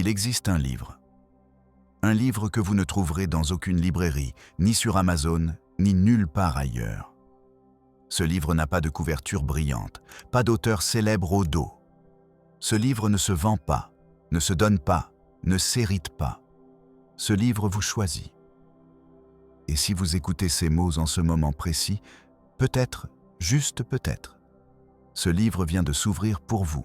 Il existe un livre que vous ne trouverez dans aucune librairie, ni sur Amazon, ni nulle part ailleurs. Ce livre n'a pas de couverture brillante, pas d'auteur célèbre au dos. Ce livre ne se vend pas, ne se donne pas, ne s'hérite pas. Ce livre vous choisit. Et si vous écoutez ces mots en ce moment précis, peut-être, juste peut-être, ce livre vient de s'ouvrir pour vous.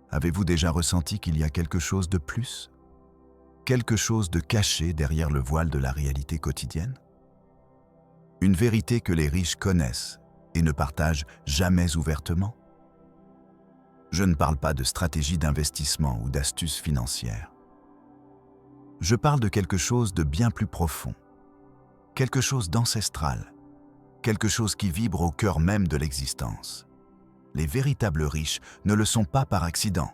Avez-vous déjà ressenti qu'il y a quelque chose de plus? Quelque chose de caché derrière le voile de la réalité quotidienne? Une vérité que les riches connaissent et ne partagent jamais ouvertement? Je ne parle pas de stratégie d'investissement ou d'astuces financières. Je parle de quelque chose de bien plus profond, quelque chose d'ancestral, quelque chose qui vibre au cœur même de l'existence. Les véritables riches ne le sont pas par accident.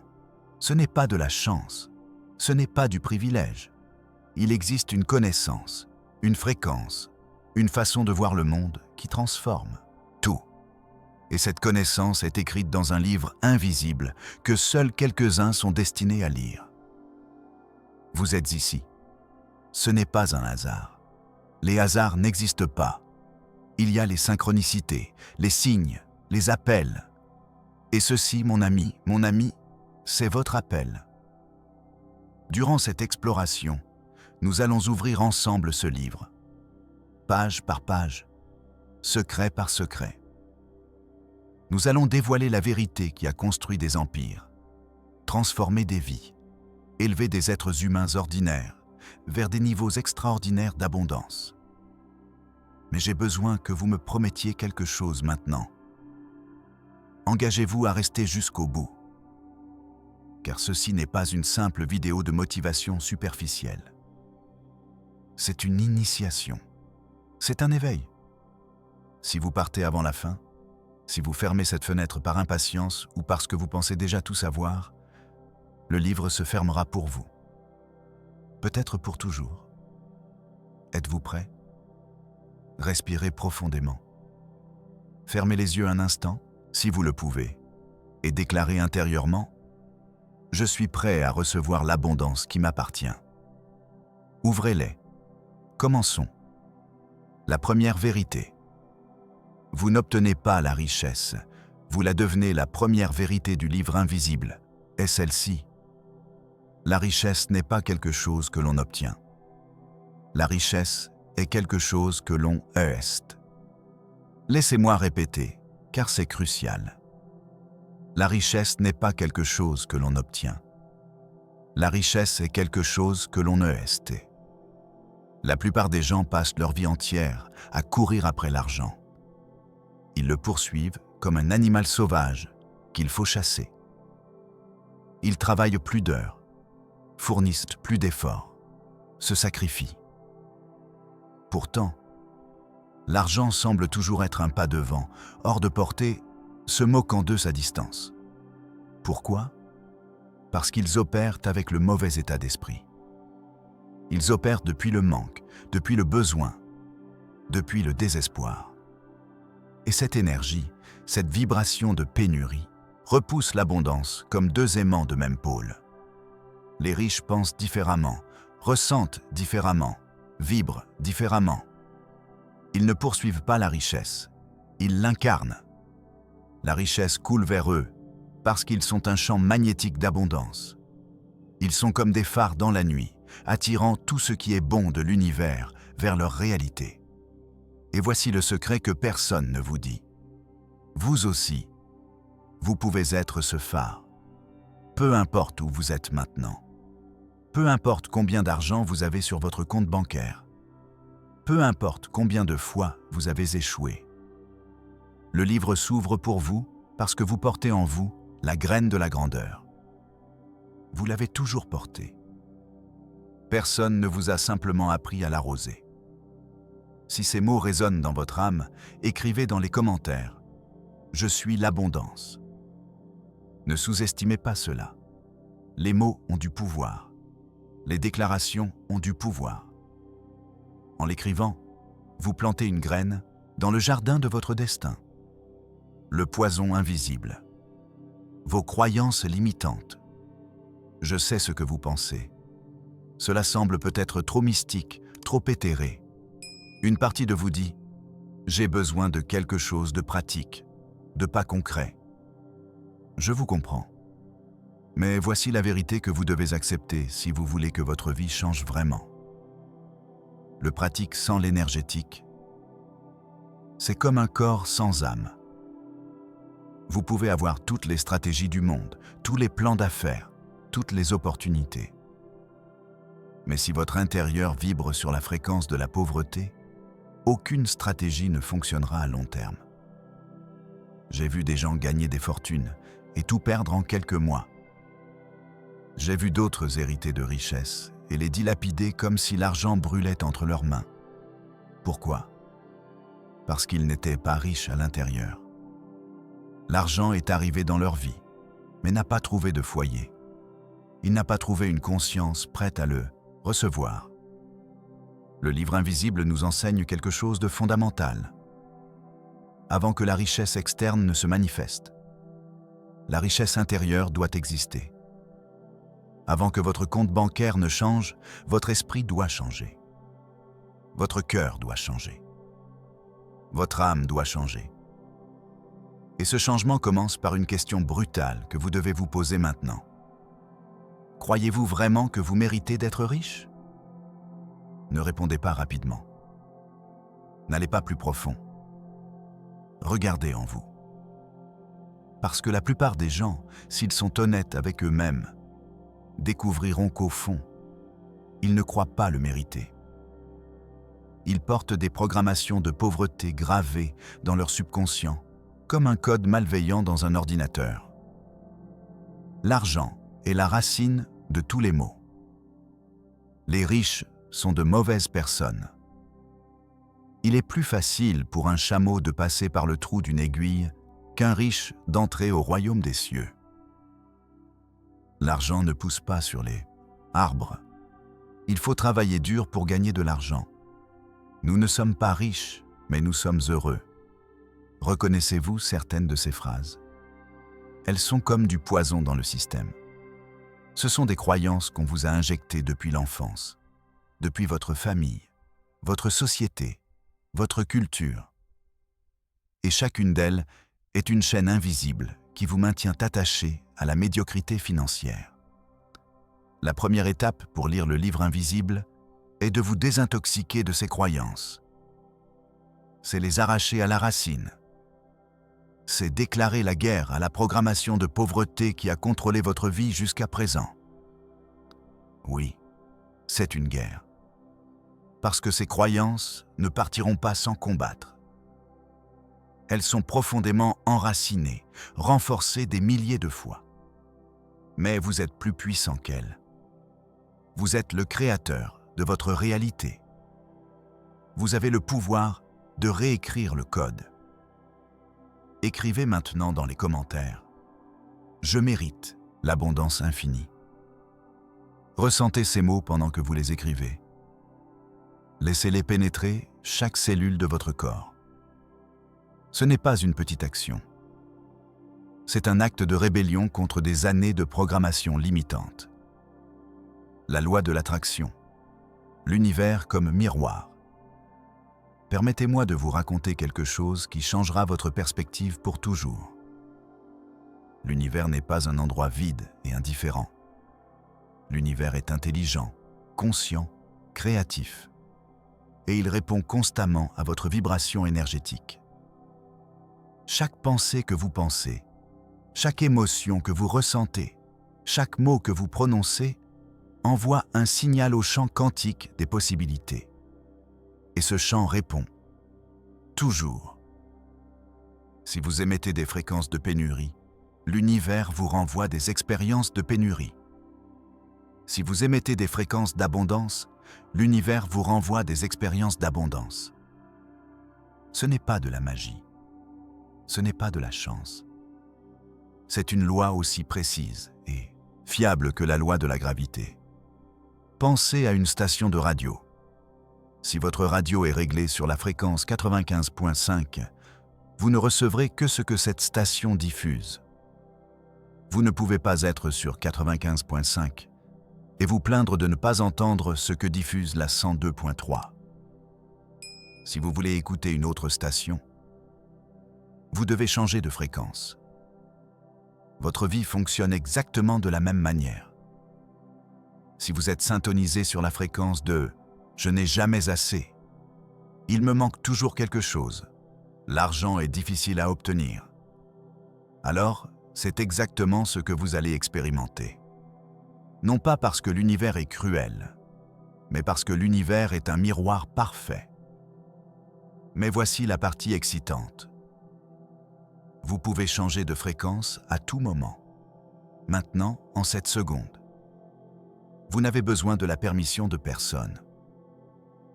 Ce n'est pas de la chance, ce n'est pas du privilège. Il existe une connaissance, une fréquence, une façon de voir le monde qui transforme tout. Et cette connaissance est écrite dans un livre invisible que seuls quelques-uns sont destinés à lire. Vous êtes ici. Ce n'est pas un hasard. Les hasards n'existent pas. Il y a les synchronicités, les signes, les appels. Et ceci, mon ami, c'est votre appel. Durant cette exploration, nous allons ouvrir ensemble ce livre, page par page, secret par secret. Nous allons dévoiler la vérité qui a construit des empires, transformé des vies, élevé des êtres humains ordinaires vers des niveaux extraordinaires d'abondance. Mais j'ai besoin que vous me promettiez quelque chose maintenant. Engagez-vous à rester jusqu'au bout, car ceci n'est pas une simple vidéo de motivation superficielle. C'est une initiation, c'est un éveil. Si vous partez avant la fin, si vous fermez cette fenêtre par impatience ou parce que vous pensez déjà tout savoir, le livre se fermera pour vous. Peut-être pour toujours. Êtes-vous prêt? Respirez profondément. Fermez les yeux un instant, si vous le pouvez, et déclarez intérieurement « Je suis prêt à recevoir l'abondance qui m'appartient ». Ouvrez-les. Commençons. La première vérité. Vous n'obtenez pas la richesse, vous la devenez. La première vérité du livre invisible est celle-ci. La richesse n'est pas quelque chose que l'on obtient. La richesse est quelque chose que l'on est. Laissez-moi répéter, car c'est crucial. La richesse n'est pas quelque chose que l'on obtient. La richesse est quelque chose que l'on est. La plupart des gens passent leur vie entière à courir après l'argent. Ils le poursuivent comme un animal sauvage qu'il faut chasser. Ils travaillent plus d'heures, fournissent plus d'efforts, se sacrifient. Pourtant, l'argent semble toujours être un pas devant, hors de portée, se moquant d'eux sa distance. Pourquoi? Parce qu'ils opèrent avec le mauvais état d'esprit. Ils opèrent depuis le manque, depuis le besoin, depuis le désespoir. Et cette énergie, cette vibration de pénurie, repousse l'abondance comme deux aimants de même pôle. Les riches pensent différemment, ressentent différemment, vibrent différemment. Ils ne poursuivent pas la richesse, ils l'incarnent. La richesse coule vers eux parce qu'ils sont un champ magnétique d'abondance. Ils sont comme des phares dans la nuit, attirant tout ce qui est bon de l'univers vers leur réalité. Et voici le secret que personne ne vous dit. Vous aussi, vous pouvez être ce phare. Peu importe où vous êtes maintenant. Peu importe combien d'argent vous avez sur votre compte bancaire. Peu importe combien de fois vous avez échoué. Le livre s'ouvre pour vous parce que vous portez en vous la graine de la grandeur. Vous l'avez toujours portée. Personne ne vous a simplement appris à l'arroser. Si ces mots résonnent dans votre âme, écrivez dans les commentaires « Je suis l'abondance ». Ne sous-estimez pas cela. Les mots ont du pouvoir. Les déclarations ont du pouvoir. En l'écrivant, vous plantez une graine dans le jardin de votre destin. Le poison invisible. Vos croyances limitantes. Je sais ce que vous pensez. Cela semble peut-être trop mystique, trop éthéré. Une partie de vous dit « J'ai besoin de quelque chose de pratique, de pas concret. » Je vous comprends. Mais voici la vérité que vous devez accepter si vous voulez que votre vie change vraiment. Le pratique sans l'énergétique, c'est comme un corps sans âme. Vous pouvez avoir toutes les stratégies du monde, tous les plans d'affaires, toutes les opportunités. Mais si votre intérieur vibre sur la fréquence de la pauvreté, aucune stratégie ne fonctionnera à long terme. J'ai vu des gens gagner des fortunes et tout perdre en quelques mois. J'ai vu d'autres hériter de richesses et les dilapider comme si l'argent brûlait entre leurs mains. Pourquoi? Parce qu'ils n'étaient pas riches à l'intérieur. L'argent est arrivé dans leur vie, mais n'a pas trouvé de foyer. Il n'a pas trouvé une conscience prête à le recevoir. Le livre invisible nous enseigne quelque chose de fondamental. Avant que la richesse externe ne se manifeste, la richesse intérieure doit exister. Avant que votre compte bancaire ne change, votre esprit doit changer. Votre cœur doit changer. Votre âme doit changer. Et ce changement commence par une question brutale que vous devez vous poser maintenant. Croyez-vous vraiment que vous méritez d'être riche? Ne répondez pas rapidement. N'allez pas plus profond. Regardez en vous. Parce que la plupart des gens, s'ils sont honnêtes avec eux-mêmes, découvriront qu'au fond, ils ne croient pas le mériter. Ils portent des programmations de pauvreté gravées dans leur subconscient, comme un code malveillant dans un ordinateur. L'argent est la racine de tous les maux. Les riches sont de mauvaises personnes. Il est plus facile pour un chameau de passer par le trou d'une aiguille qu'un riche d'entrer au royaume des cieux. L'argent ne pousse pas sur les arbres. Il faut travailler dur pour gagner de l'argent. Nous ne sommes pas riches, mais nous sommes heureux. Reconnaissez-vous certaines de ces phrases? Elles sont comme du poison dans le système. Ce sont des croyances qu'on vous a injectées depuis l'enfance, depuis votre famille, votre société, votre culture. Et chacune d'elles est une chaîne invisible qui vous maintient attaché à la médiocrité financière. La première étape pour lire le livre invisible est de vous désintoxiquer de ces croyances. C'est les arracher à la racine. C'est déclarer la guerre à la programmation de pauvreté qui a contrôlé votre vie jusqu'à présent. Oui, c'est une guerre. Parce que ces croyances ne partiront pas sans combattre. Elles sont profondément enracinées, renforcées des milliers de fois. Mais vous êtes plus puissant qu'elles. Vous êtes le créateur de votre réalité. Vous avez le pouvoir de réécrire le code. Écrivez maintenant dans les commentaires « Je mérite l'abondance infinie ». Ressentez ces mots pendant que vous les écrivez. Laissez-les pénétrer chaque cellule de votre corps. Ce n'est pas une petite action. C'est un acte de rébellion contre des années de programmation limitante. La loi de l'attraction, l'univers comme miroir. Permettez-moi de vous raconter quelque chose qui changera votre perspective pour toujours. L'univers n'est pas un endroit vide et indifférent. L'univers est intelligent, conscient, créatif. Et il répond constamment à votre vibration énergétique. Chaque pensée que vous pensez, chaque émotion que vous ressentez, chaque mot que vous prononcez envoie un signal au champ quantique des possibilités. Et ce champ répond. Toujours. Si vous émettez des fréquences de pénurie, l'univers vous renvoie des expériences de pénurie. Si vous émettez des fréquences d'abondance, l'univers vous renvoie des expériences d'abondance. Ce n'est pas de la magie. Ce n'est pas de la chance. C'est une loi aussi précise et fiable que la loi de la gravité. Pensez à une station de radio. Si votre radio est réglée sur la fréquence 95.5, vous ne recevrez que ce que cette station diffuse. Vous ne pouvez pas être sur 95.5 et vous plaindre de ne pas entendre ce que diffuse la 102.3. Si vous voulez écouter une autre station, vous devez changer de fréquence. Votre vie fonctionne exactement de la même manière. Si vous êtes syntonisé sur la fréquence de « je n'ai jamais assez », il me manque toujours quelque chose, l'argent est difficile à obtenir, alors c'est exactement ce que vous allez expérimenter. Non pas parce que l'univers est cruel, mais parce que l'univers est un miroir parfait. Mais voici la partie excitante. Vous pouvez changer de fréquence à tout moment, maintenant en 7 secondes. Vous n'avez besoin de la permission de personne.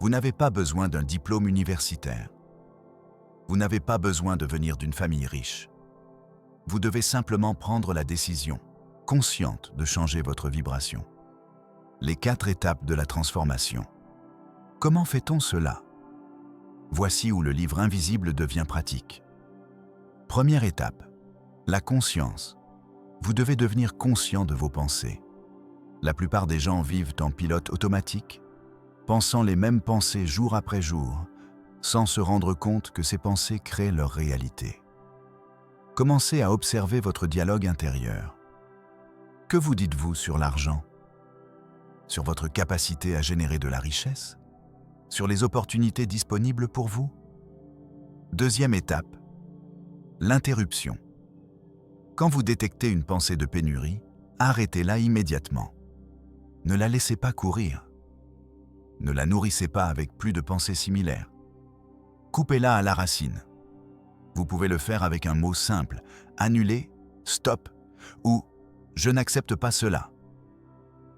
Vous n'avez pas besoin d'un diplôme universitaire. Vous n'avez pas besoin de venir d'une famille riche. Vous devez simplement prendre la décision, consciente de changer votre vibration. Les 4 étapes de la transformation. Comment fait-on cela? Voici où le livre invisible devient pratique. Première étape, la conscience. Vous devez devenir conscient de vos pensées. La plupart des gens vivent en pilote automatique, pensant les mêmes pensées jour après jour, sans se rendre compte que ces pensées créent leur réalité. Commencez à observer votre dialogue intérieur. Que vous dites-vous sur l'argent? Sur votre capacité à générer de la richesse? Sur les opportunités disponibles pour vous? Deuxième étape, l'interruption. Quand vous détectez une pensée de pénurie, arrêtez-la immédiatement. Ne la laissez pas courir. Ne la nourrissez pas avec plus de pensées similaires. Coupez-la à la racine. Vous pouvez le faire avec un mot simple, annuler, stop ou je n'accepte pas cela.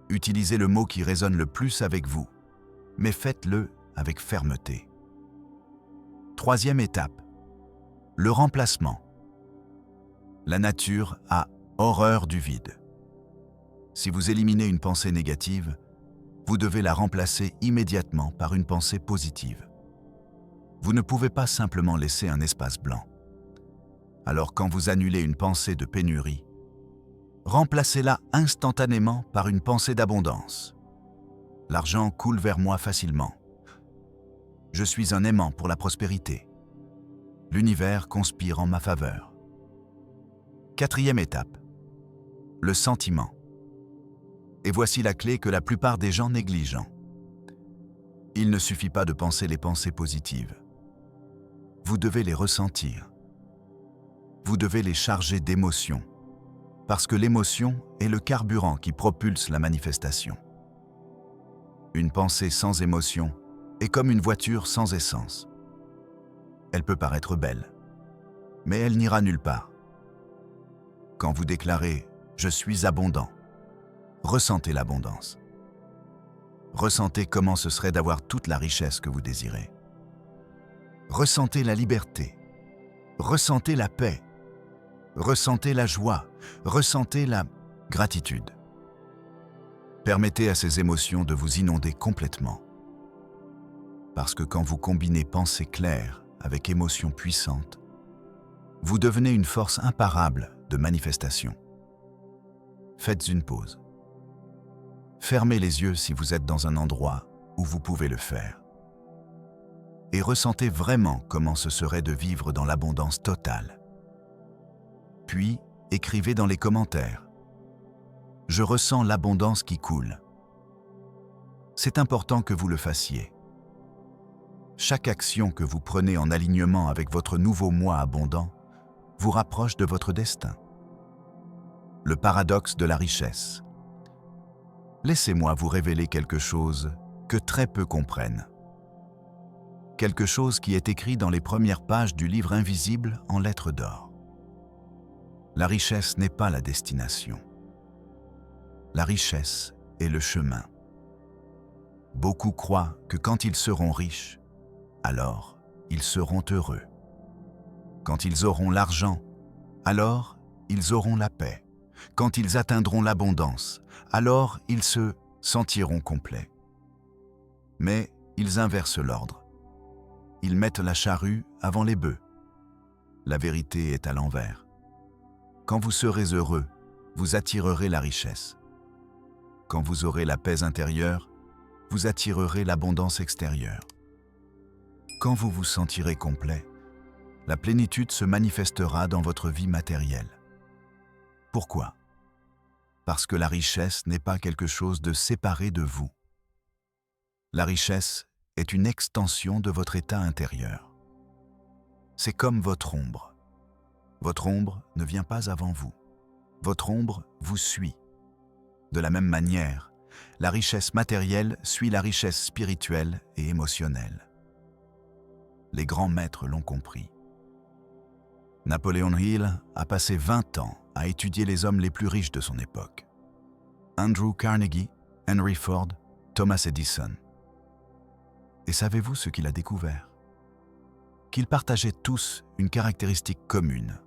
Utilisez le mot qui résonne le plus avec vous, mais faites-le avec fermeté. Troisième étape, le remplacement. La nature a horreur du vide. Si vous éliminez une pensée négative, vous devez la remplacer immédiatement par une pensée positive. Vous ne pouvez pas simplement laisser un espace blanc. Alors quand vous annulez une pensée de pénurie, remplacez-la instantanément par une pensée d'abondance. L'argent coule vers moi facilement. Je suis un aimant pour la prospérité. L'univers conspire en ma faveur. Quatrième étape, le sentiment. Et voici la clé que la plupart des gens négligent. Il ne suffit pas de penser les pensées positives. Vous devez les ressentir. Vous devez les charger d'émotions, parce que l'émotion est le carburant qui propulse la manifestation. Une pensée sans émotion est comme une voiture sans essence. Elle peut paraître belle, mais elle n'ira nulle part. Quand vous déclarez « Je suis abondant », ressentez l'abondance. Ressentez comment ce serait d'avoir toute la richesse que vous désirez. Ressentez la liberté. Ressentez la paix. Ressentez la joie. Ressentez la gratitude. Permettez à ces émotions de vous inonder complètement. Parce que quand vous combinez pensée claire avec émotions puissantes, vous devenez une force imparable de manifestation. Faites une pause. Fermez les yeux si vous êtes dans un endroit où vous pouvez le faire. Et ressentez vraiment comment ce serait de vivre dans l'abondance totale. Puis, écrivez dans les commentaires « Je ressens l'abondance qui coule ». C'est important que vous le fassiez. Chaque action que vous prenez en alignement avec votre nouveau moi abondant vous rapproche de votre destin. Le paradoxe de la richesse. Laissez-moi vous révéler quelque chose que très peu comprennent. Quelque chose qui est écrit dans les premières pages du livre invisible en lettres d'or. La richesse n'est pas la destination. La richesse est le chemin. Beaucoup croient que quand ils seront riches, alors ils seront heureux. Quand ils auront l'argent, alors ils auront la paix. Quand ils atteindront l'abondance, alors ils se sentiront complets. Mais ils inversent l'ordre. Ils mettent la charrue avant les bœufs. La vérité est à l'envers. Quand vous serez heureux, vous attirerez la richesse. Quand vous aurez la paix intérieure, vous attirerez l'abondance extérieure. Quand vous vous sentirez complet, la plénitude se manifestera dans votre vie matérielle. Pourquoi? Parce que la richesse n'est pas quelque chose de séparé de vous. La richesse est une extension de votre état intérieur. C'est comme votre ombre. Votre ombre ne vient pas avant vous. Votre ombre vous suit. De la même manière, la richesse matérielle suit la richesse spirituelle et émotionnelle. Les grands maîtres l'ont compris. Napoléon Hill a passé 20 ans à étudier les hommes les plus riches de son époque. Andrew Carnegie, Henry Ford, Thomas Edison. Et savez-vous ce qu'il a découvert? Qu'ils partageaient tous une caractéristique commune.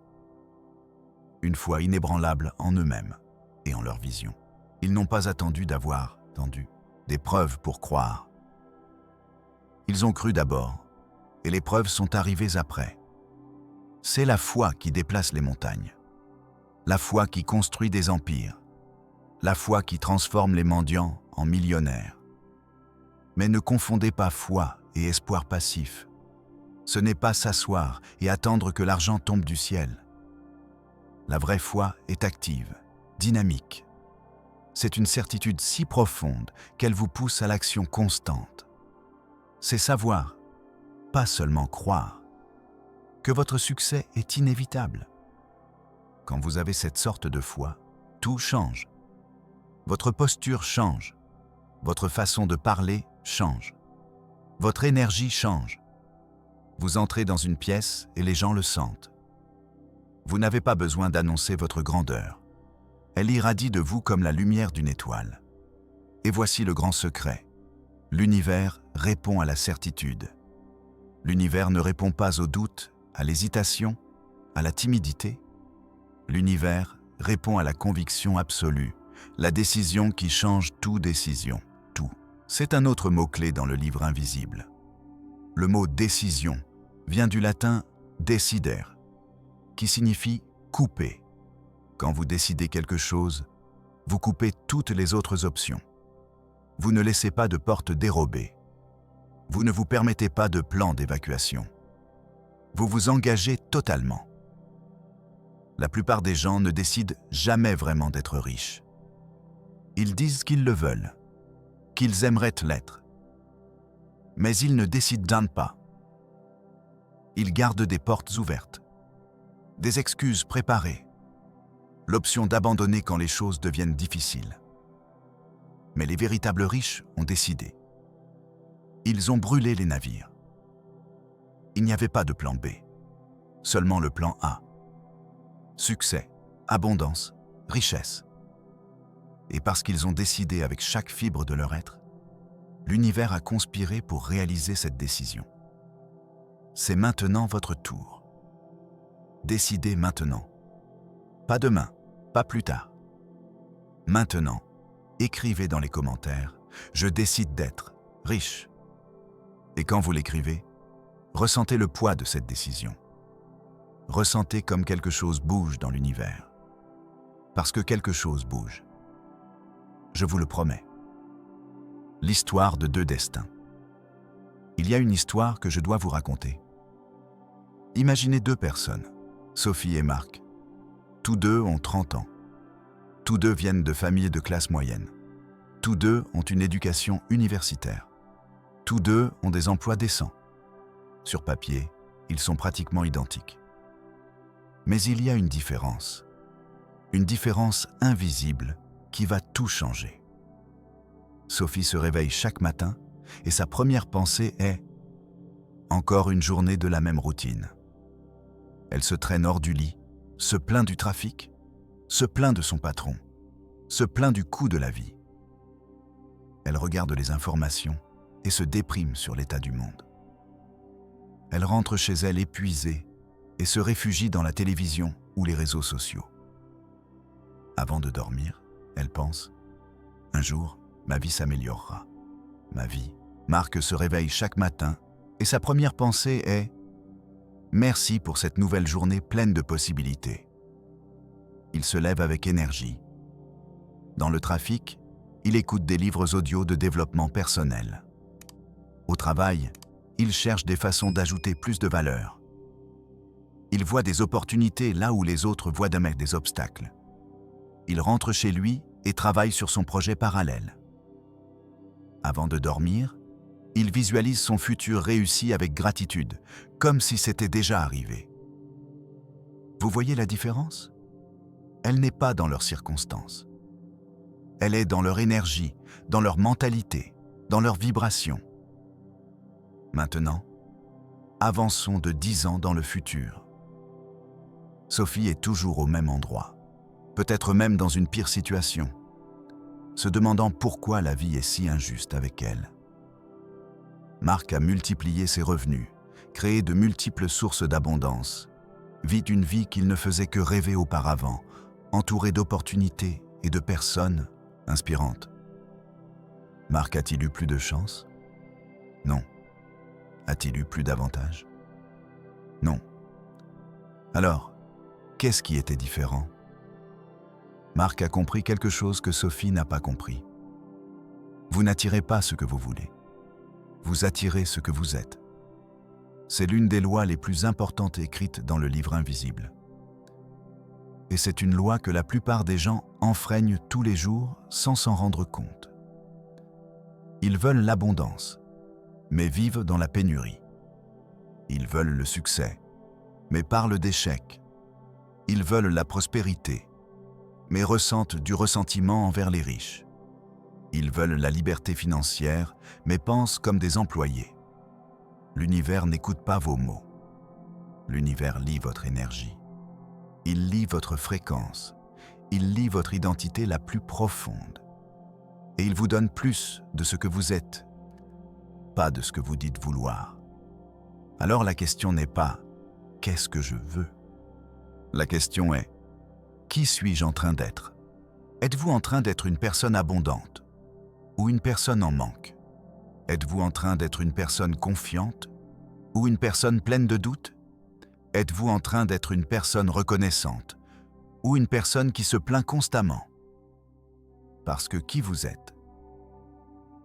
Une foi inébranlable en eux-mêmes et en leur vision. Ils n'ont pas attendu d'avoir des preuves pour croire. Ils ont cru d'abord, et les preuves sont arrivées après. C'est la foi qui déplace les montagnes, la foi qui construit des empires, la foi qui transforme les mendiants en millionnaires. Mais ne confondez pas foi et espoir passif. Ce n'est pas s'asseoir et attendre que l'argent tombe du ciel. La vraie foi est active, dynamique. C'est une certitude si profonde qu'elle vous pousse à l'action constante. C'est savoir, pas seulement croire, que votre succès est inévitable. Quand vous avez cette sorte de foi, tout change. Votre posture change. Votre façon de parler change. Votre énergie change. Vous entrez dans une pièce et les gens le sentent. Vous n'avez pas besoin d'annoncer votre grandeur. Elle irradie de vous comme la lumière d'une étoile. Et voici le grand secret. L'univers répond à la certitude. L'univers ne répond pas au doute, à l'hésitation, à la timidité. L'univers répond à la conviction absolue, la décision qui change toute décision, tout. C'est un autre mot-clé dans le livre invisible. Le mot « décision » vient du latin « decidere », qui signifie « couper ». Quand vous décidez quelque chose, vous coupez toutes les autres options. Vous ne laissez pas de porte dérobée. Vous ne vous permettez pas de plan d'évacuation. Vous vous engagez totalement. La plupart des gens ne décident jamais vraiment d'être riches. Ils disent qu'ils le veulent, qu'ils aimeraient l'être. Mais ils ne décident pas. Ils gardent des portes ouvertes, des excuses préparées, l'option d'abandonner quand les choses deviennent difficiles. Mais les véritables riches ont décidé. Ils ont brûlé les navires. Il n'y avait pas de plan B, seulement le plan A. Succès, abondance, richesse. Et parce qu'ils ont décidé avec chaque fibre de leur être, l'univers a conspiré pour réaliser cette décision. C'est maintenant votre tour. Décidez maintenant. Pas demain, pas plus tard. Maintenant, écrivez dans les commentaires « Je décide d'être riche ». Et quand vous l'écrivez, ressentez le poids de cette décision. Ressentez comme quelque chose bouge dans l'univers. Parce que quelque chose bouge. Je vous le promets. L'histoire de deux destins. Il y a une histoire que je dois vous raconter. Imaginez deux personnes, Sophie et Marc. Tous deux ont 30 ans. Tous deux viennent de familles de classe moyenne. Tous deux ont une éducation universitaire. Tous deux ont des emplois décents. Sur papier, ils sont pratiquement identiques. Mais il y a une différence invisible qui va tout changer. Sophie se réveille chaque matin et sa première pensée est « Encore une journée de la même routine ». Elle se traîne hors du lit, se plaint du trafic, se plaint de son patron, se plaint du coût de la vie. Elle regarde les informations et se déprime sur l'état du monde. Elle rentre chez elle épuisée et se réfugie dans la télévision ou les réseaux sociaux. Avant de dormir, elle pense « Un jour, ma vie s'améliorera. Ma vie ». Marc se réveille chaque matin et sa première pensée est « Merci pour cette nouvelle journée pleine de possibilités ». il se lève avec énergie. Dans le trafic, il écoute des livres audio de développement personnel. Au travail, il cherche des façons d'ajouter plus de valeur. Il voit des opportunités là où les autres voient des obstacles. Il rentre chez lui et travaille sur son projet parallèle. Avant de dormir, il visualise son futur réussi avec gratitude, comme si c'était déjà arrivé. Vous voyez la différence? Elle n'est pas dans leurs circonstances. Elle est dans leur énergie, dans leur mentalité, dans leur vibration. Maintenant, avançons de 10 ans dans le futur. Sophie est toujours au même endroit, peut-être même dans une pire situation, se demandant pourquoi la vie est si injuste avec elle. Marc a multiplié ses revenus, créé de multiples sources d'abondance, vit une vie qu'il ne faisait que rêver auparavant, entouré d'opportunités et de personnes inspirantes. Marc a-t-il eu plus de chance? Non. A-t-il eu plus d'avantages? Non. Alors, qu'est-ce qui était différent? Marc a compris quelque chose que Sophie n'a pas compris. Vous n'attirez pas ce que vous voulez. Vous attirez ce que vous êtes. C'est l'une des lois les plus importantes écrites dans le livre invisible. Et c'est une loi que la plupart des gens enfreignent tous les jours sans s'en rendre compte. Ils veulent l'abondance, mais vivent dans la pénurie. Ils veulent le succès, mais parlent d'échec. Ils veulent la prospérité, mais ressentent du ressentiment envers les riches. Ils veulent la liberté financière, mais pensent comme des employés. L'univers n'écoute pas vos mots. L'univers lit votre énergie. Il lit votre fréquence. Il lit votre identité la plus profonde. Et il vous donne plus de ce que vous êtes, pas de ce que vous dites vouloir. Alors la question n'est pas « qu'est-ce que je veux ?» La question est « qui suis-je en train d'être ?» Êtes-vous en train d'être une personne abondante ou une personne en manque? Êtes-vous en train d'être une personne confiante ou une personne pleine de doutes? Êtes-vous en train d'être une personne reconnaissante ou une personne qui se plaint constamment? Parce que qui vous êtes,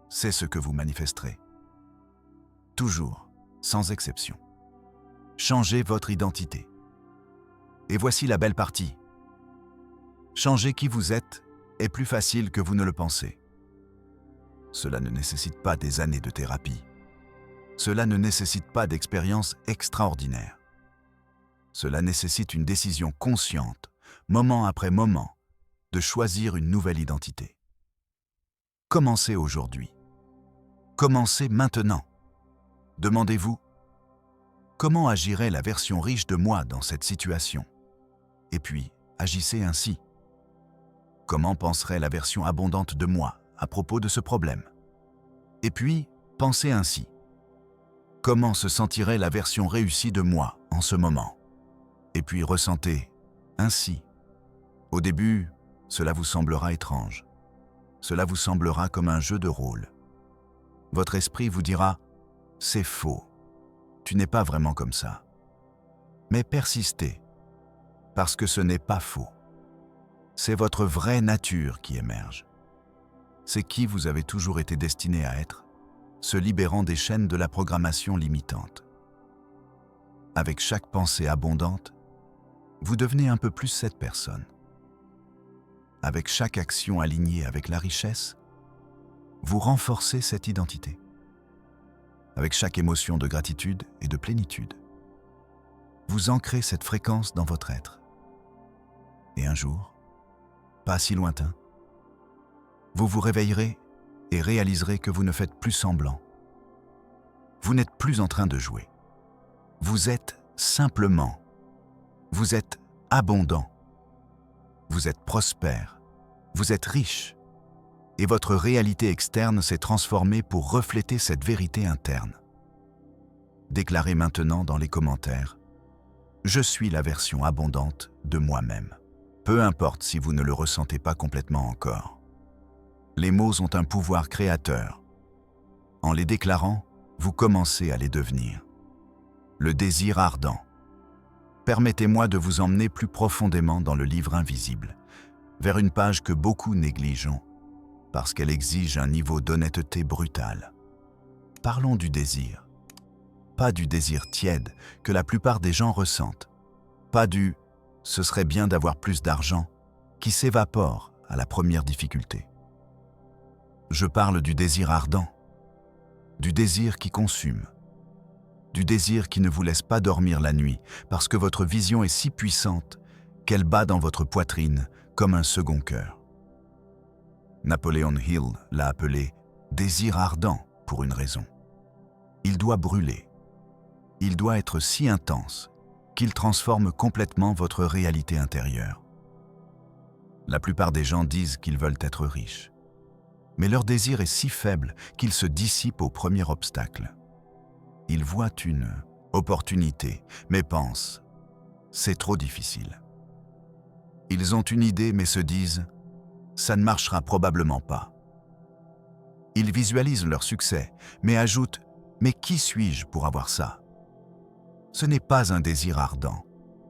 c'est ce que vous manifesterez. Toujours, sans exception. Changez votre identité. Et voici la belle partie. Changer qui vous êtes est plus facile que vous ne le pensez. Cela ne nécessite pas des années de thérapie. Cela ne nécessite pas d'expériences extraordinaires. Cela nécessite une décision consciente, moment après moment, de choisir une nouvelle identité. Commencez aujourd'hui. Commencez maintenant. Demandez-vous, comment agirait la version riche de moi dans cette situation? Et puis, agissez ainsi. Comment penserait la version abondante de moi à propos de ce problème? Et puis, pensez ainsi. Comment se sentirait la version réussie de moi en ce moment? Et puis ressentez ainsi. Au début, cela vous semblera étrange. Cela vous semblera comme un jeu de rôle. Votre esprit vous dira « c'est faux, tu n'es pas vraiment comme ça ». Mais persistez, parce que ce n'est pas faux. C'est votre vraie nature qui émerge. C'est qui vous avez toujours été destiné à être, se libérant des chaînes de la programmation limitante. Avec chaque pensée abondante, vous devenez un peu plus cette personne. Avec chaque action alignée avec la richesse, vous renforcez cette identité. Avec chaque émotion de gratitude et de plénitude, vous ancrez cette fréquence dans votre être. Et un jour, pas si lointain, vous vous réveillerez et réaliserez que vous ne faites plus semblant. Vous n'êtes plus en train de jouer. Vous êtes simplement. Vous êtes abondant. Vous êtes prospère. Vous êtes riche. Et votre réalité externe s'est transformée pour refléter cette vérité interne. Déclarez maintenant dans les commentaires « Je suis la version abondante de moi-même ». Peu importe si vous ne le ressentez pas complètement encore. Les mots ont un pouvoir créateur. En les déclarant, vous commencez à les devenir. Le désir ardent. permettez-moi de vous emmener plus profondément dans le livre invisible, vers une page que beaucoup négligeons, parce qu'elle exige un niveau d'honnêteté brutal. Parlons du désir. Pas du désir tiède que la plupart des gens ressentent. Pas du « ce serait bien d'avoir plus d'argent » qui s'évapore à la première difficulté. Je parle du désir ardent, du désir qui consume, du désir qui ne vous laisse pas dormir la nuit parce que votre vision est si puissante qu'elle bat dans votre poitrine comme un second cœur. Napoleon Hill l'a appelé « désir ardent » pour une raison. Il doit brûler. Il doit être si intense qu'il transforme complètement votre réalité intérieure. La plupart des gens disent qu'ils veulent être riches. Mais leur désir est si faible qu'il se dissipe au premier obstacle. Ils voient une opportunité, mais pensent « c'est trop difficile ». Ils ont une idée mais se disent « ça ne marchera probablement pas ». Ils visualisent leur succès, mais ajoutent « mais qui suis-je pour avoir ça ?» Ce n'est pas un désir ardent,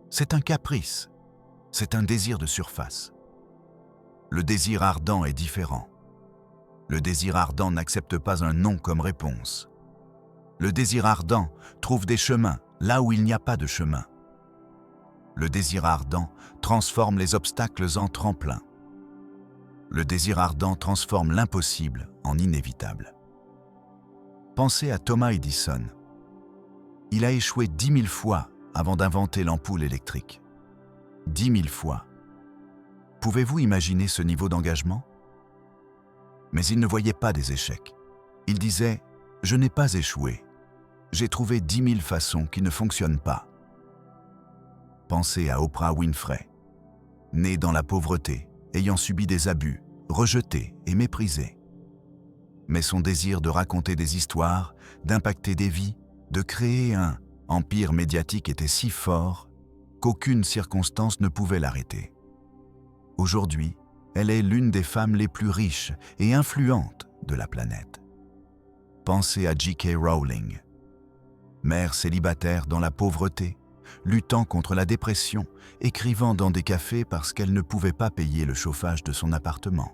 c'est un caprice, c'est un désir de surface. Le désir ardent est différent. Le désir ardent n'accepte pas un non comme réponse. Le désir ardent trouve des chemins là où il n'y a pas de chemin. Le désir ardent transforme les obstacles en tremplins. Le désir ardent transforme l'impossible en inévitable. Pensez à Thomas Edison. Il a échoué 10 000 fois avant d'inventer l'ampoule électrique. 10 000 fois. Pouvez-vous imaginer ce niveau d'engagement? Mais il ne voyait pas des échecs. Il disait « Je n'ai pas échoué. J'ai trouvé 10 000 façons qui ne fonctionnent pas. » Pensez à Oprah Winfrey. Née dans la pauvreté, ayant subi des abus, rejetée et méprisée. Mais son désir de raconter des histoires, d'impacter des vies, de créer un empire médiatique était si fort qu'aucune circonstance ne pouvait l'arrêter. Aujourd'hui, elle est l'une des femmes les plus riches et influentes de la planète. Pensez à J.K. Rowling. Mère célibataire dans la pauvreté, luttant contre la dépression, écrivant dans des cafés parce qu'elle ne pouvait pas payer le chauffage de son appartement,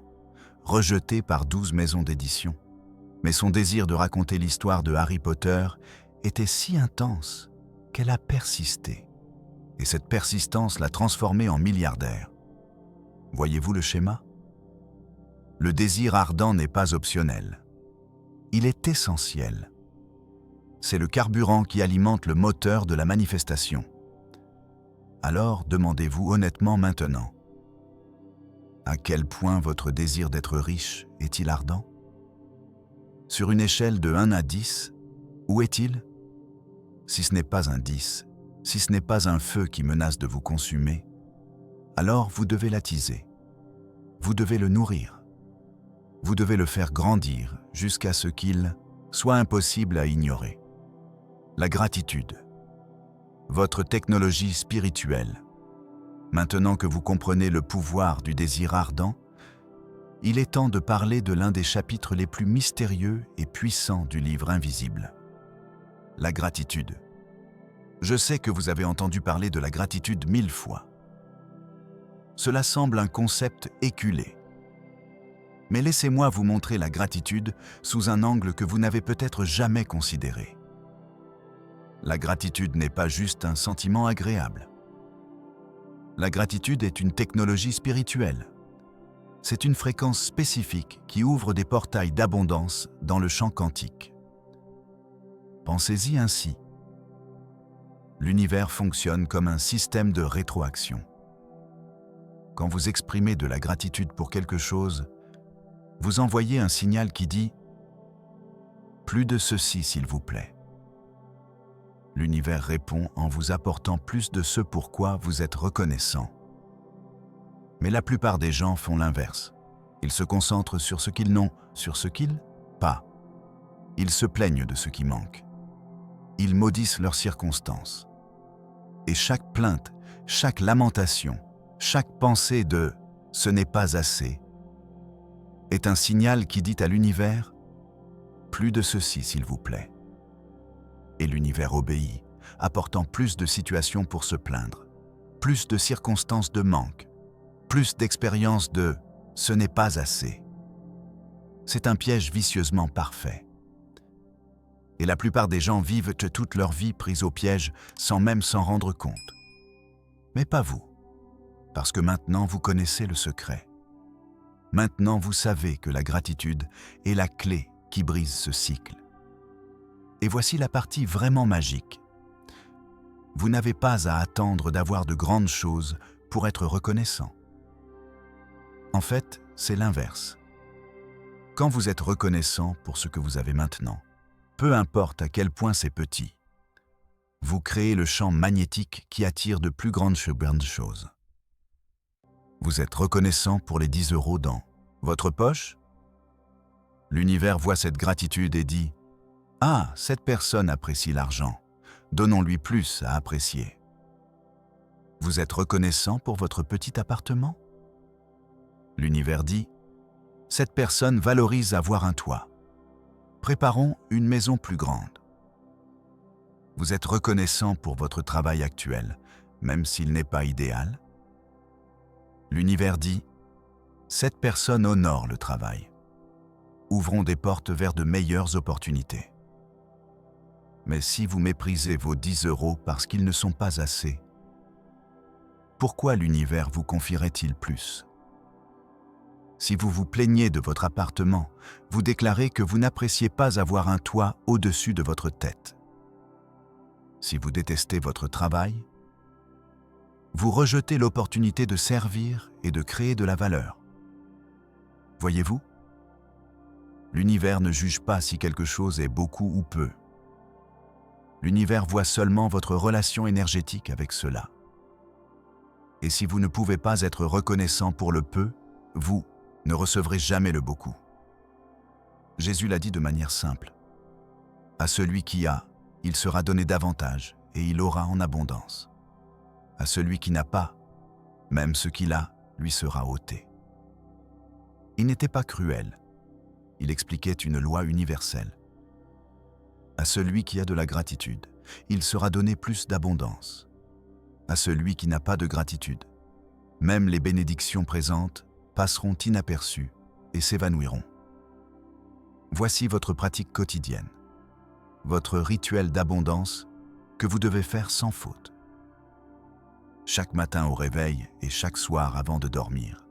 rejetée par 12 maisons d'édition. Mais son désir de raconter l'histoire de Harry Potter était si intense qu'elle a persisté. Et cette persistance l'a transformée en milliardaire. Voyez-vous le schéma? Le désir ardent n'est pas optionnel. Il est essentiel. C'est le carburant qui alimente le moteur de la manifestation. Alors demandez-vous honnêtement maintenant, à quel point votre désir d'être riche est-il ardent? Sur une échelle de 1 à 10, où est-il? Si ce n'est pas un 10, si ce n'est pas un feu qui menace de vous consumer, alors vous devez l'attiser. Vous devez le nourrir. Vous devez le faire grandir jusqu'à ce qu'il soit impossible à ignorer. La gratitude. Votre technologie spirituelle. Maintenant que vous comprenez le pouvoir du désir ardent, il est temps de parler de l'un des chapitres les plus mystérieux et puissants du livre invisible. La gratitude. Je sais que vous avez entendu parler de la gratitude 1000 fois. Cela semble un concept éculé. Mais laissez-moi vous montrer la gratitude sous un angle que vous n'avez peut-être jamais considéré. La gratitude n'est pas juste un sentiment agréable. La gratitude est une technologie spirituelle. C'est une fréquence spécifique qui ouvre des portails d'abondance dans le champ quantique. Pensez-y ainsi. L'univers fonctionne comme un système de rétroaction. Quand vous exprimez de la gratitude pour quelque chose, vous envoyez un signal qui dit « Plus de ceci, s'il vous plaît ». L'univers répond en vous apportant plus de ce pourquoi vous êtes reconnaissant. Mais la plupart des gens font l'inverse. Ils se concentrent sur ce qu'ils n'ont, sur ce qu'ils pas. Ils se plaignent de ce qui manque. Ils maudissent leurs circonstances. Et chaque plainte, chaque lamentation, chaque pensée de « ce n'est pas assez » est un signal qui dit à l'univers « plus de ceci s'il vous plaît ». Et l'univers obéit, apportant plus de situations pour se plaindre, plus de circonstances de manque, plus d'expériences de « ce n'est pas assez ». C'est un piège vicieusement parfait. Et la plupart des gens vivent toute leur vie pris au piège sans même s'en rendre compte. Mais pas vous, parce que maintenant vous connaissez le secret. Maintenant vous savez que la gratitude est la clé qui brise ce cycle. Et voici la partie vraiment magique. Vous n'avez pas à attendre d'avoir de grandes choses pour être reconnaissant. En fait, c'est l'inverse. Quand vous êtes reconnaissant pour ce que vous avez maintenant, peu importe à quel point c'est petit, vous créez le champ magnétique qui attire de plus grandes choses. Vous êtes reconnaissant pour les 10 € dans votre poche? L'univers voit cette gratitude et dit « Ah, cette personne apprécie l'argent, donnons-lui plus à apprécier. » Vous êtes reconnaissant pour votre petit appartement? L'univers dit « Cette personne valorise avoir un toit. Préparons une maison plus grande. » Vous êtes reconnaissant pour votre travail actuel, même s'il n'est pas idéal? L'univers dit « Cette personne honore le travail. Ouvrons des portes vers de meilleures opportunités. » Mais si vous méprisez vos 10 € parce qu'ils ne sont pas assez, pourquoi l'univers vous confierait-il plus? Si vous vous plaignez de votre appartement, vous déclarez que vous n'appréciez pas avoir un toit au-dessus de votre tête. Si vous détestez votre travail, vous rejetez l'opportunité de servir et de créer de la valeur. Voyez-vous? L'univers ne juge pas si quelque chose est beaucoup ou peu. L'univers voit seulement votre relation énergétique avec cela. Et si vous ne pouvez pas être reconnaissant pour le peu, vous ne recevrez jamais le beaucoup. Jésus l'a dit de manière simple. À celui qui a, il sera donné davantage et il aura en abondance. À celui qui n'a pas, même ce qu'il a, lui sera ôté. Il n'était pas cruel. Il expliquait une loi universelle. À celui qui a de la gratitude, il sera donné plus d'abondance. À celui qui n'a pas de gratitude, même les bénédictions présentes passeront inaperçues et s'évanouiront. Voici votre pratique quotidienne, votre rituel d'abondance que vous devez faire sans faute. Chaque matin au réveil et chaque soir avant de dormir,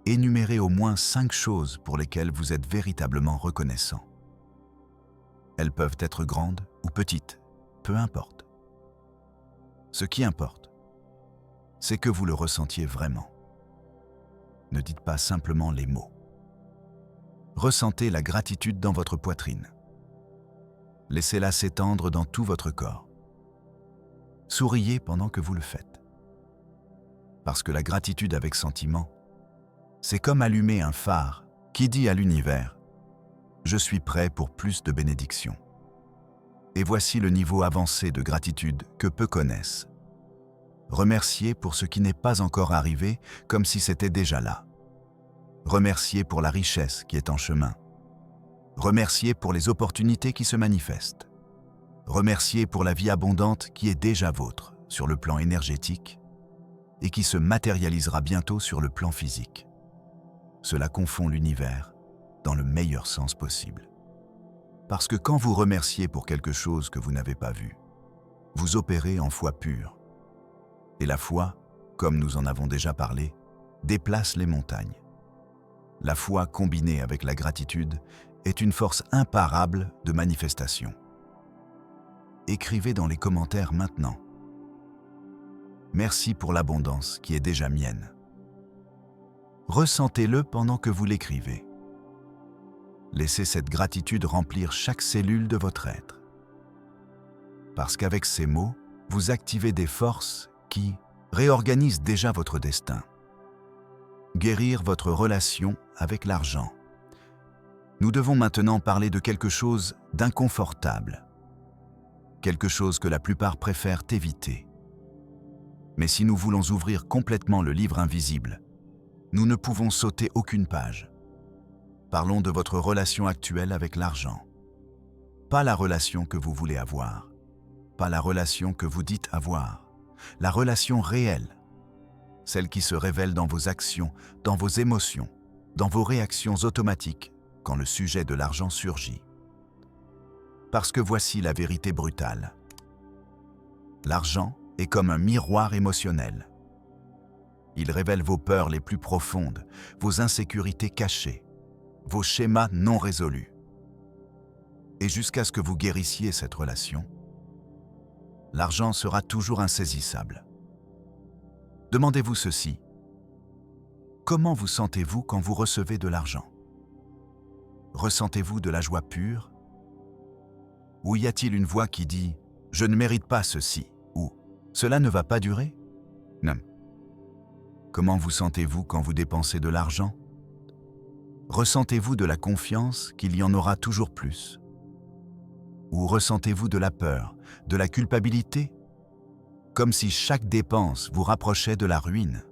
énumérez au moins 5 choses pour lesquelles vous êtes véritablement reconnaissant. Elles peuvent être grandes ou petites, peu importe. Ce qui importe, c'est que vous le ressentiez vraiment. Ne dites pas simplement les mots. Ressentez la gratitude dans votre poitrine. Laissez-la s'étendre dans tout votre corps. Souriez pendant que vous le faites. Parce que la gratitude avec sentiment, c'est comme allumer un phare qui dit à l'univers « Je suis prêt pour plus de bénédictions ». Et voici le niveau avancé de gratitude que peu connaissent. Remerciez pour ce qui n'est pas encore arrivé comme si c'était déjà là. Remerciez pour la richesse qui est en chemin. Remerciez pour les opportunités qui se manifestent. Remerciez pour la vie abondante qui est déjà vôtre sur le plan énergétique et qui se matérialisera bientôt sur le plan physique. Cela confond l'univers dans le meilleur sens possible. Parce que quand vous remerciez pour quelque chose que vous n'avez pas vu, vous opérez en foi pure. Et la foi, comme nous en avons déjà parlé, déplace les montagnes. La foi combinée avec la gratitude est une force imparable de manifestation. Écrivez dans les commentaires maintenant. Merci pour l'abondance qui est déjà mienne. Ressentez-le pendant que vous l'écrivez. Laissez cette gratitude remplir chaque cellule de votre être. Parce qu'avec ces mots, vous activez des forces qui réorganisent déjà votre destin. Guérir votre relation avec l'argent. Nous devons maintenant parler de quelque chose d'inconfortable. Quelque chose que la plupart préfèrent éviter. Mais si nous voulons ouvrir complètement le livre invisible, nous ne pouvons sauter aucune page. Parlons de votre relation actuelle avec l'argent. Pas la relation que vous voulez avoir. pas la relation que vous dites avoir, la relation réelle, celle qui se révèle dans vos actions, dans vos émotions, dans vos réactions automatiques quand le sujet de l'argent surgit. Parce que voici la vérité brutale. L'argent est comme un miroir émotionnel. Il révèle vos peurs les plus profondes, vos insécurités cachées, vos schémas non résolus. Et jusqu'à ce que vous guérissiez cette relation, l'argent sera toujours insaisissable. Demandez-vous ceci. Comment vous sentez-vous quand vous recevez de l'argent? Ressentez-vous de la joie pure? Ou y a-t-il une voix qui dit « Je ne mérite pas ceci » ou « Cela ne va pas durer » ? Non. Comment vous sentez-vous quand vous dépensez de l'argent? Ressentez-vous de la confiance qu'il y en aura toujours plus? Ou ressentez-vous de la peur, de la culpabilité? Comme si chaque dépense vous rapprochait de la ruine?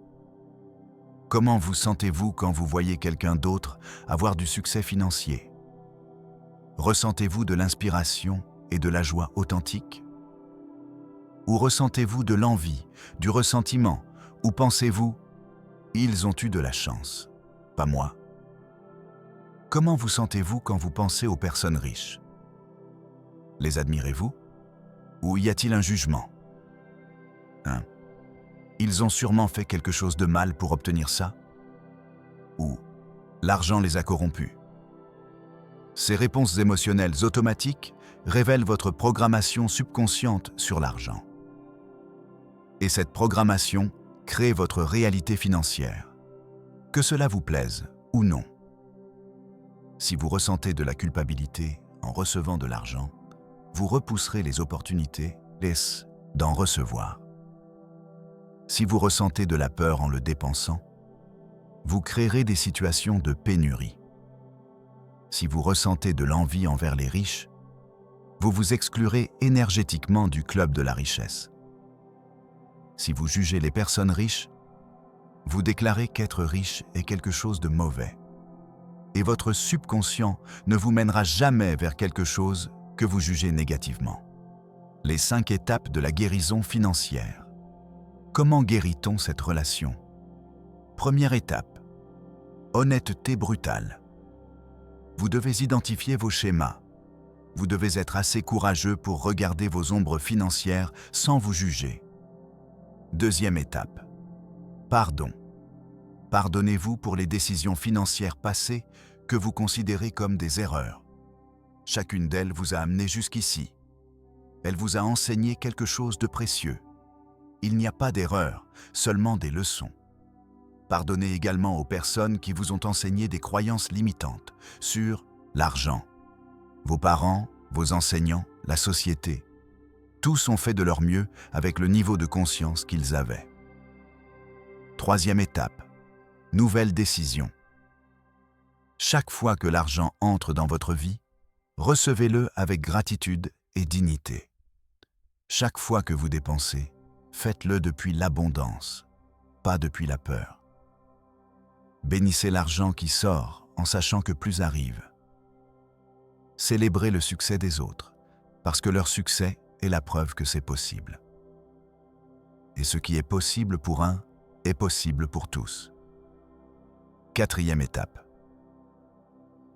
Comment vous sentez-vous quand vous voyez quelqu'un d'autre avoir du succès financier? Ressentez-vous de l'inspiration et de la joie authentique? Ou ressentez-vous de l'envie, du ressentiment? Ou pensez-vous « Ils ont eu de la chance, pas moi ». Comment vous sentez-vous quand vous pensez aux personnes riches? Les admirez-vous? Ou y a-t-il un jugement? Ils ont sûrement fait quelque chose de mal pour obtenir ça? Ou l'argent les a corrompus? Ces réponses émotionnelles automatiques révèlent votre programmation subconsciente sur l'argent. Et cette programmation crée votre réalité financière, que cela vous plaise ou non. Si vous ressentez de la culpabilité en recevant de l'argent, vous repousserez les opportunités d'en recevoir. Si vous ressentez de la peur en le dépensant, vous créerez des situations de pénurie. Si vous ressentez de l'envie envers les riches, vous vous exclurez énergétiquement du club de la richesse. Si vous jugez les personnes riches, vous déclarez qu'être riche est quelque chose de mauvais. Et votre subconscient ne vous mènera jamais vers quelque chose que vous jugez négativement. Les 5 étapes de la guérison financière. Comment guérit-on cette relation? Première étape. Honnêteté brutale. Vous devez identifier vos schémas. Vous devez être assez courageux pour regarder vos ombres financières sans vous juger. Deuxième étape. Pardon. Pardonnez-vous pour les décisions financières passées que vous considérez comme des erreurs. Chacune d'elles vous a amené jusqu'ici. Elle vous a enseigné quelque chose de précieux. Il n'y a pas d'erreur, seulement des leçons. Pardonnez également aux personnes qui vous ont enseigné des croyances limitantes sur l'argent. Vos parents, vos enseignants, la société. Tous ont fait de leur mieux avec le niveau de conscience qu'ils avaient. Troisième étape. Nouvelle décision. Chaque fois que l'argent entre dans votre vie, recevez-le avec gratitude et dignité. Chaque fois que vous dépensez, faites-le depuis l'abondance, pas depuis la peur. Bénissez l'argent qui sort en sachant que plus arrive. Célébrez le succès des autres, parce que leur succès est la preuve que c'est possible. Et ce qui est possible pour un est possible pour tous. Quatrième étape.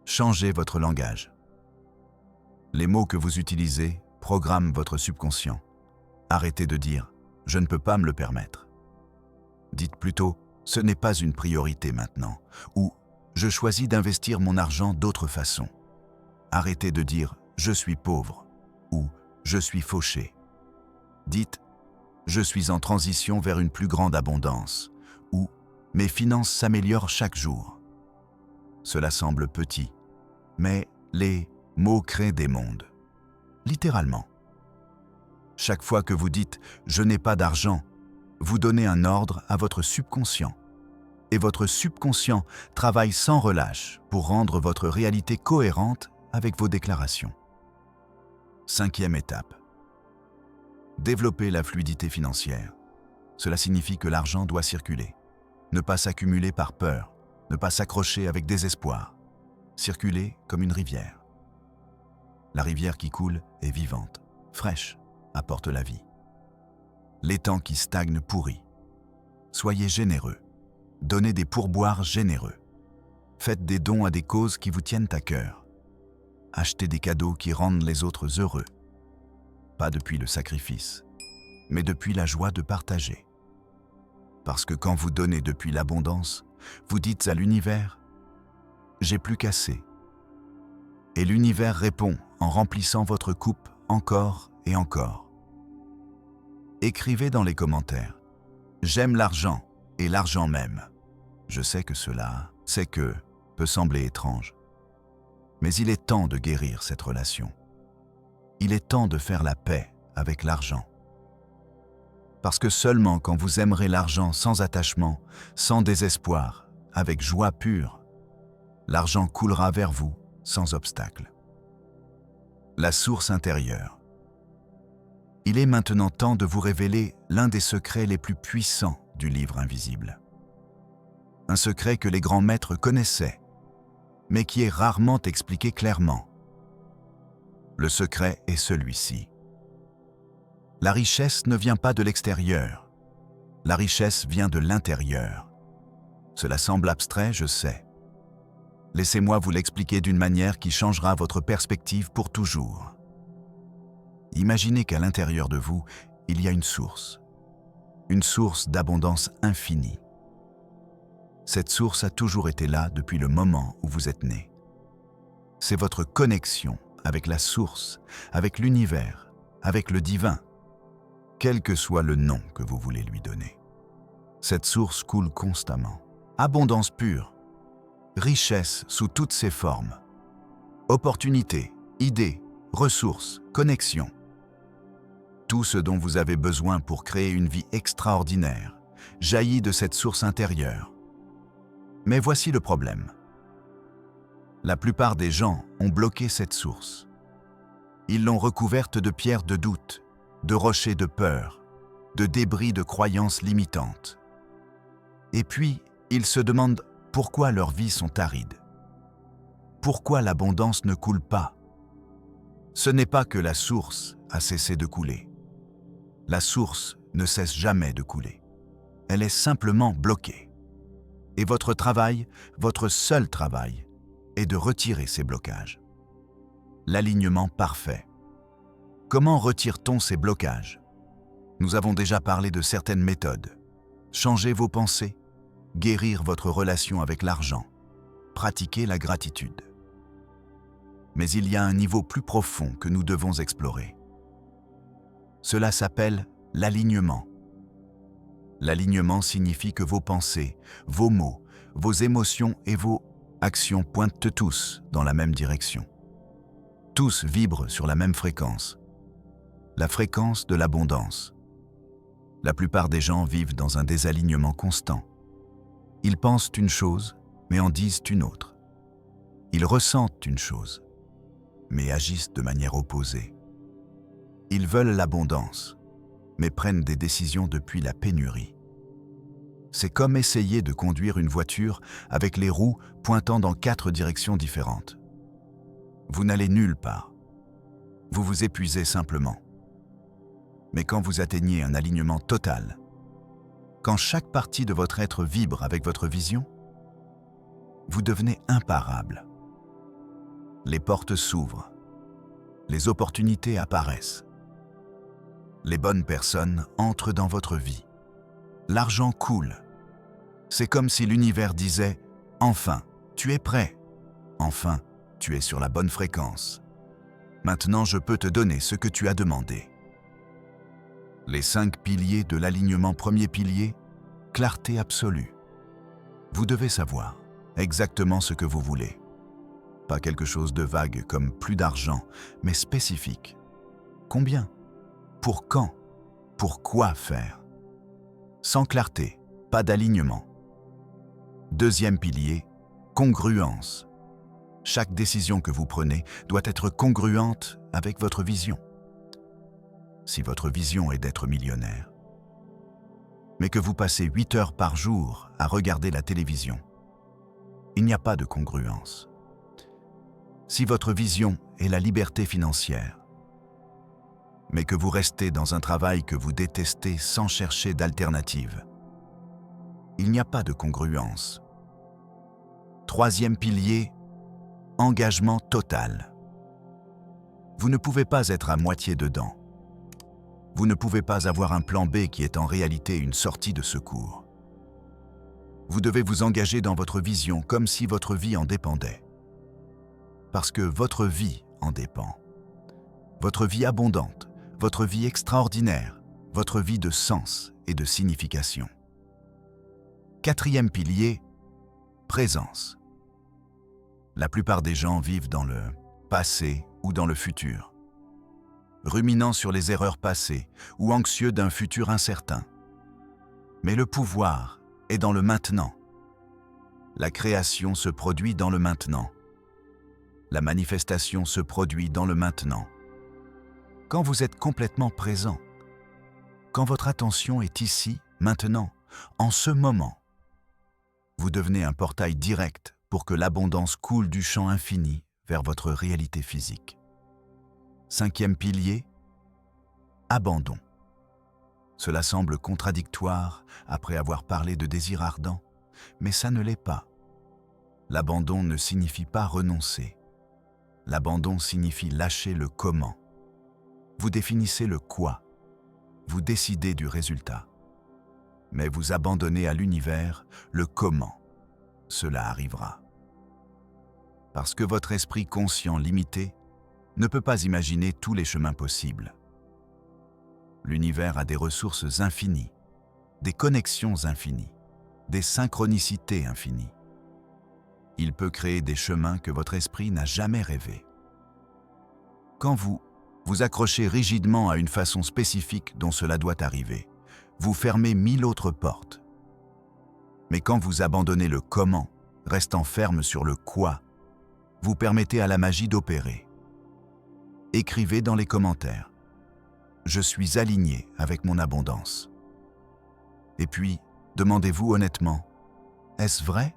Changez votre langage. Les mots que vous utilisez programment votre subconscient. Arrêtez de dire « je ne peux pas me le permettre ». Dites plutôt « ce n'est pas une priorité maintenant » ou « je choisis d'investir mon argent d'autre façon ». Arrêtez de dire « je suis pauvre » ou « je suis fauché ». Dites « je suis en transition vers une plus grande abondance » ou « mes finances s'améliorent chaque jour ». Cela semble petit, mais les mots créent des mondes. Littéralement. Chaque fois que vous dites « je n'ai pas d'argent », vous donnez un ordre à votre subconscient. Et votre subconscient travaille sans relâche pour rendre votre réalité cohérente avec vos déclarations. Cinquième étape. Développer la fluidité financière. Cela signifie que l'argent doit circuler. Ne pas s'accumuler par peur, ne pas s'accrocher avec désespoir. Circuler comme une rivière. La rivière qui coule est vivante, fraîche, apporte la vie. L'étang qui stagne pourrit. Soyez généreux. Donnez des pourboires généreux. Faites des dons à des causes qui vous tiennent à cœur. Achetez des cadeaux qui rendent les autres heureux. Pas depuis le sacrifice, mais depuis la joie de partager. Parce que quand vous donnez depuis l'abondance, vous dites à l'univers « J'ai plus qu'assez ». Et l'univers répond en remplissant votre coupe encore et encore. Écrivez dans les commentaires « J'aime l'argent et l'argent m'aime ». Je sais que cela, peut sembler étrange. Mais il est temps de guérir cette relation. Il est temps de faire la paix avec l'argent. Parce que seulement quand vous aimerez l'argent sans attachement, sans désespoir, avec joie pure, l'argent coulera vers vous sans obstacle. La source intérieure. Il est maintenant temps de vous révéler l'un des secrets les plus puissants du livre invisible. Un secret que les grands maîtres connaissaient, mais qui est rarement expliqué clairement. Le secret est celui-ci. La richesse ne vient pas de l'extérieur. La richesse vient de l'intérieur. Cela semble abstrait, je sais. Laissez-moi vous l'expliquer d'une manière qui changera votre perspective pour toujours. Imaginez qu'à l'intérieur de vous, il y a une source d'abondance infinie. Cette source a toujours été là depuis le moment où vous êtes né. C'est votre connexion avec la source, avec l'univers, avec le divin, quel que soit le nom que vous voulez lui donner. Cette source coule constamment. Abondance pure, richesse sous toutes ses formes, opportunités, idées, ressources, connexions. Tout ce dont vous avez besoin pour créer une vie extraordinaire jaillit de cette source intérieure. Mais voici le problème. La plupart des gens ont bloqué cette source. Ils l'ont recouverte de pierres de doute, de rochers de peur, de débris de croyances limitantes. Et puis, ils se demandent pourquoi leurs vies sont arides. Pourquoi l'abondance ne coule pas? Ce n'est pas que la source a cessé de couler. La source ne cesse jamais de couler. Elle est simplement bloquée. Et votre travail, votre seul travail, est de retirer ces blocages. L'alignement parfait. Comment retire-t-on ces blocages? Nous avons déjà parlé de certaines méthodes. Changer vos pensées, guérir votre relation avec l'argent, pratiquer la gratitude. Mais il y a un niveau plus profond que nous devons explorer. Cela s'appelle l'alignement. L'alignement signifie que vos pensées, vos mots, vos émotions et vos actions pointent tous dans la même direction. Tous vibrent sur la même fréquence, la fréquence de l'abondance. La plupart des gens vivent dans un désalignement constant. Ils pensent une chose, mais en disent une autre. Ils ressentent une chose, mais agissent de manière opposée. Ils veulent l'abondance, mais prennent des décisions depuis la pénurie. C'est comme essayer de conduire une voiture avec les roues pointant dans 4 directions différentes. Vous n'allez nulle part. Vous vous épuisez simplement. Mais quand vous atteignez un alignement total, quand chaque partie de votre être vibre avec votre vision, vous devenez imparable. Les portes s'ouvrent. Les opportunités apparaissent. Les bonnes personnes entrent dans votre vie. L'argent coule. C'est comme si l'univers disait « Enfin, tu es prêt. Enfin, tu es sur la bonne fréquence. Maintenant, je peux te donner ce que tu as demandé. » Les 5 piliers de l'alignement. Premier pilier, clarté absolue. Vous devez savoir exactement ce que vous voulez. Pas quelque chose de vague comme plus d'argent, mais spécifique. Combien? Pour quand? Pour quoi faire? Sans clarté, pas d'alignement. Deuxième pilier, congruence. Chaque décision que vous prenez doit être congruente avec votre vision. Si votre vision est d'être millionnaire, mais que vous passez 8 heures par jour à regarder la télévision, il n'y a pas de congruence. Si votre vision est la liberté financière, mais que vous restez dans un travail que vous détestez sans chercher d'alternative. Il n'y a pas de congruence. Troisième pilier, engagement total. Vous ne pouvez pas être à moitié dedans. Vous ne pouvez pas avoir un plan B qui est en réalité une sortie de secours. Vous devez vous engager dans votre vision comme si votre vie en dépendait. Parce que votre vie en dépend. Votre vie abondante, votre vie extraordinaire, votre vie de sens et de signification. Quatrième pilier, présence. La plupart des gens vivent dans le passé ou dans le futur, ruminant sur les erreurs passées ou anxieux d'un futur incertain. Mais le pouvoir est dans le maintenant. La création se produit dans le maintenant. La manifestation se produit dans le maintenant. Quand vous êtes complètement présent, quand votre attention est ici, maintenant, en ce moment, vous devenez un portail direct pour que l'abondance coule du champ infini vers votre réalité physique. Cinquième pilier, abandon. Cela semble contradictoire après avoir parlé de désir ardent, mais ça ne l'est pas. L'abandon ne signifie pas renoncer. L'abandon signifie lâcher le comment. Vous définissez le quoi. Vous décidez du résultat. Mais vous abandonnez à l'univers le comment. Cela arrivera. Parce que votre esprit conscient limité ne peut pas imaginer tous les chemins possibles. L'univers a des ressources infinies, des connexions infinies, des synchronicités infinies. Il peut créer des chemins que votre esprit n'a jamais rêvés. Quand vous vous accrochez rigidement à une façon spécifique dont cela doit arriver, vous fermez 1000 autres portes. Mais quand vous abandonnez le comment, restant ferme sur le quoi, vous permettez à la magie d'opérer. Écrivez dans les commentaires « Je suis aligné avec mon abondance ». Et puis, demandez-vous honnêtement « Est-ce vrai ?»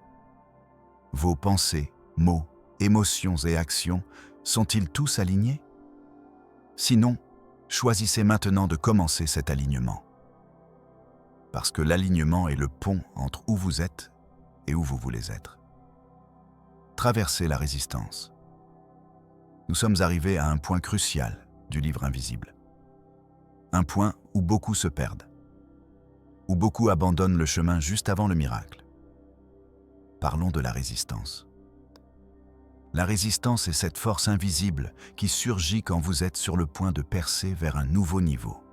Vos pensées, mots, émotions et actions sont-ils tous alignés? Sinon, choisissez maintenant de commencer cet alignement. Parce que l'alignement est le pont entre où vous êtes et où vous voulez être. Traversez la résistance. Nous sommes arrivés à un point crucial du livre invisible. Un point où beaucoup se perdent, où beaucoup abandonnent le chemin juste avant le miracle. Parlons de la résistance. La résistance est cette force invisible qui surgit quand vous êtes sur le point de percer vers un nouveau niveau.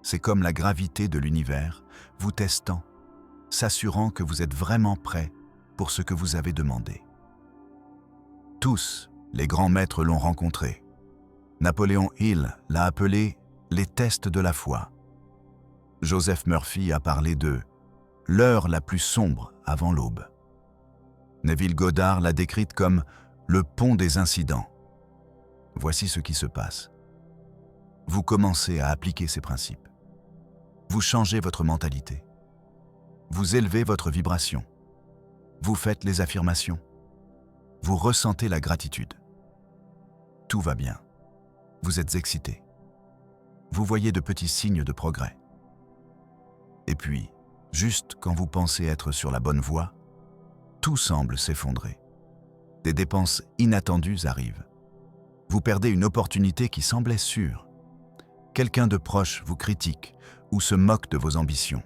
C'est comme la gravité de l'univers, vous testant, s'assurant que vous êtes vraiment prêt pour ce que vous avez demandé. Tous les grands maîtres l'ont rencontré. Napoléon Hill l'a appelé « les tests de la foi ». Joseph Murphy a parlé de « l'heure la plus sombre avant l'aube ». Neville Goddard l'a décrite comme « le pont des incidents ». Voici ce qui se passe. Vous commencez à appliquer ces principes. Vous changez votre mentalité. Vous élevez votre vibration. Vous faites les affirmations. Vous ressentez la gratitude. Tout va bien. Vous êtes excité. Vous voyez de petits signes de progrès. Et puis, juste quand vous pensez être sur la bonne voie, tout semble s'effondrer. Des dépenses inattendues arrivent. Vous perdez une opportunité qui semblait sûre. Quelqu'un de proche vous critique ou se moque de vos ambitions.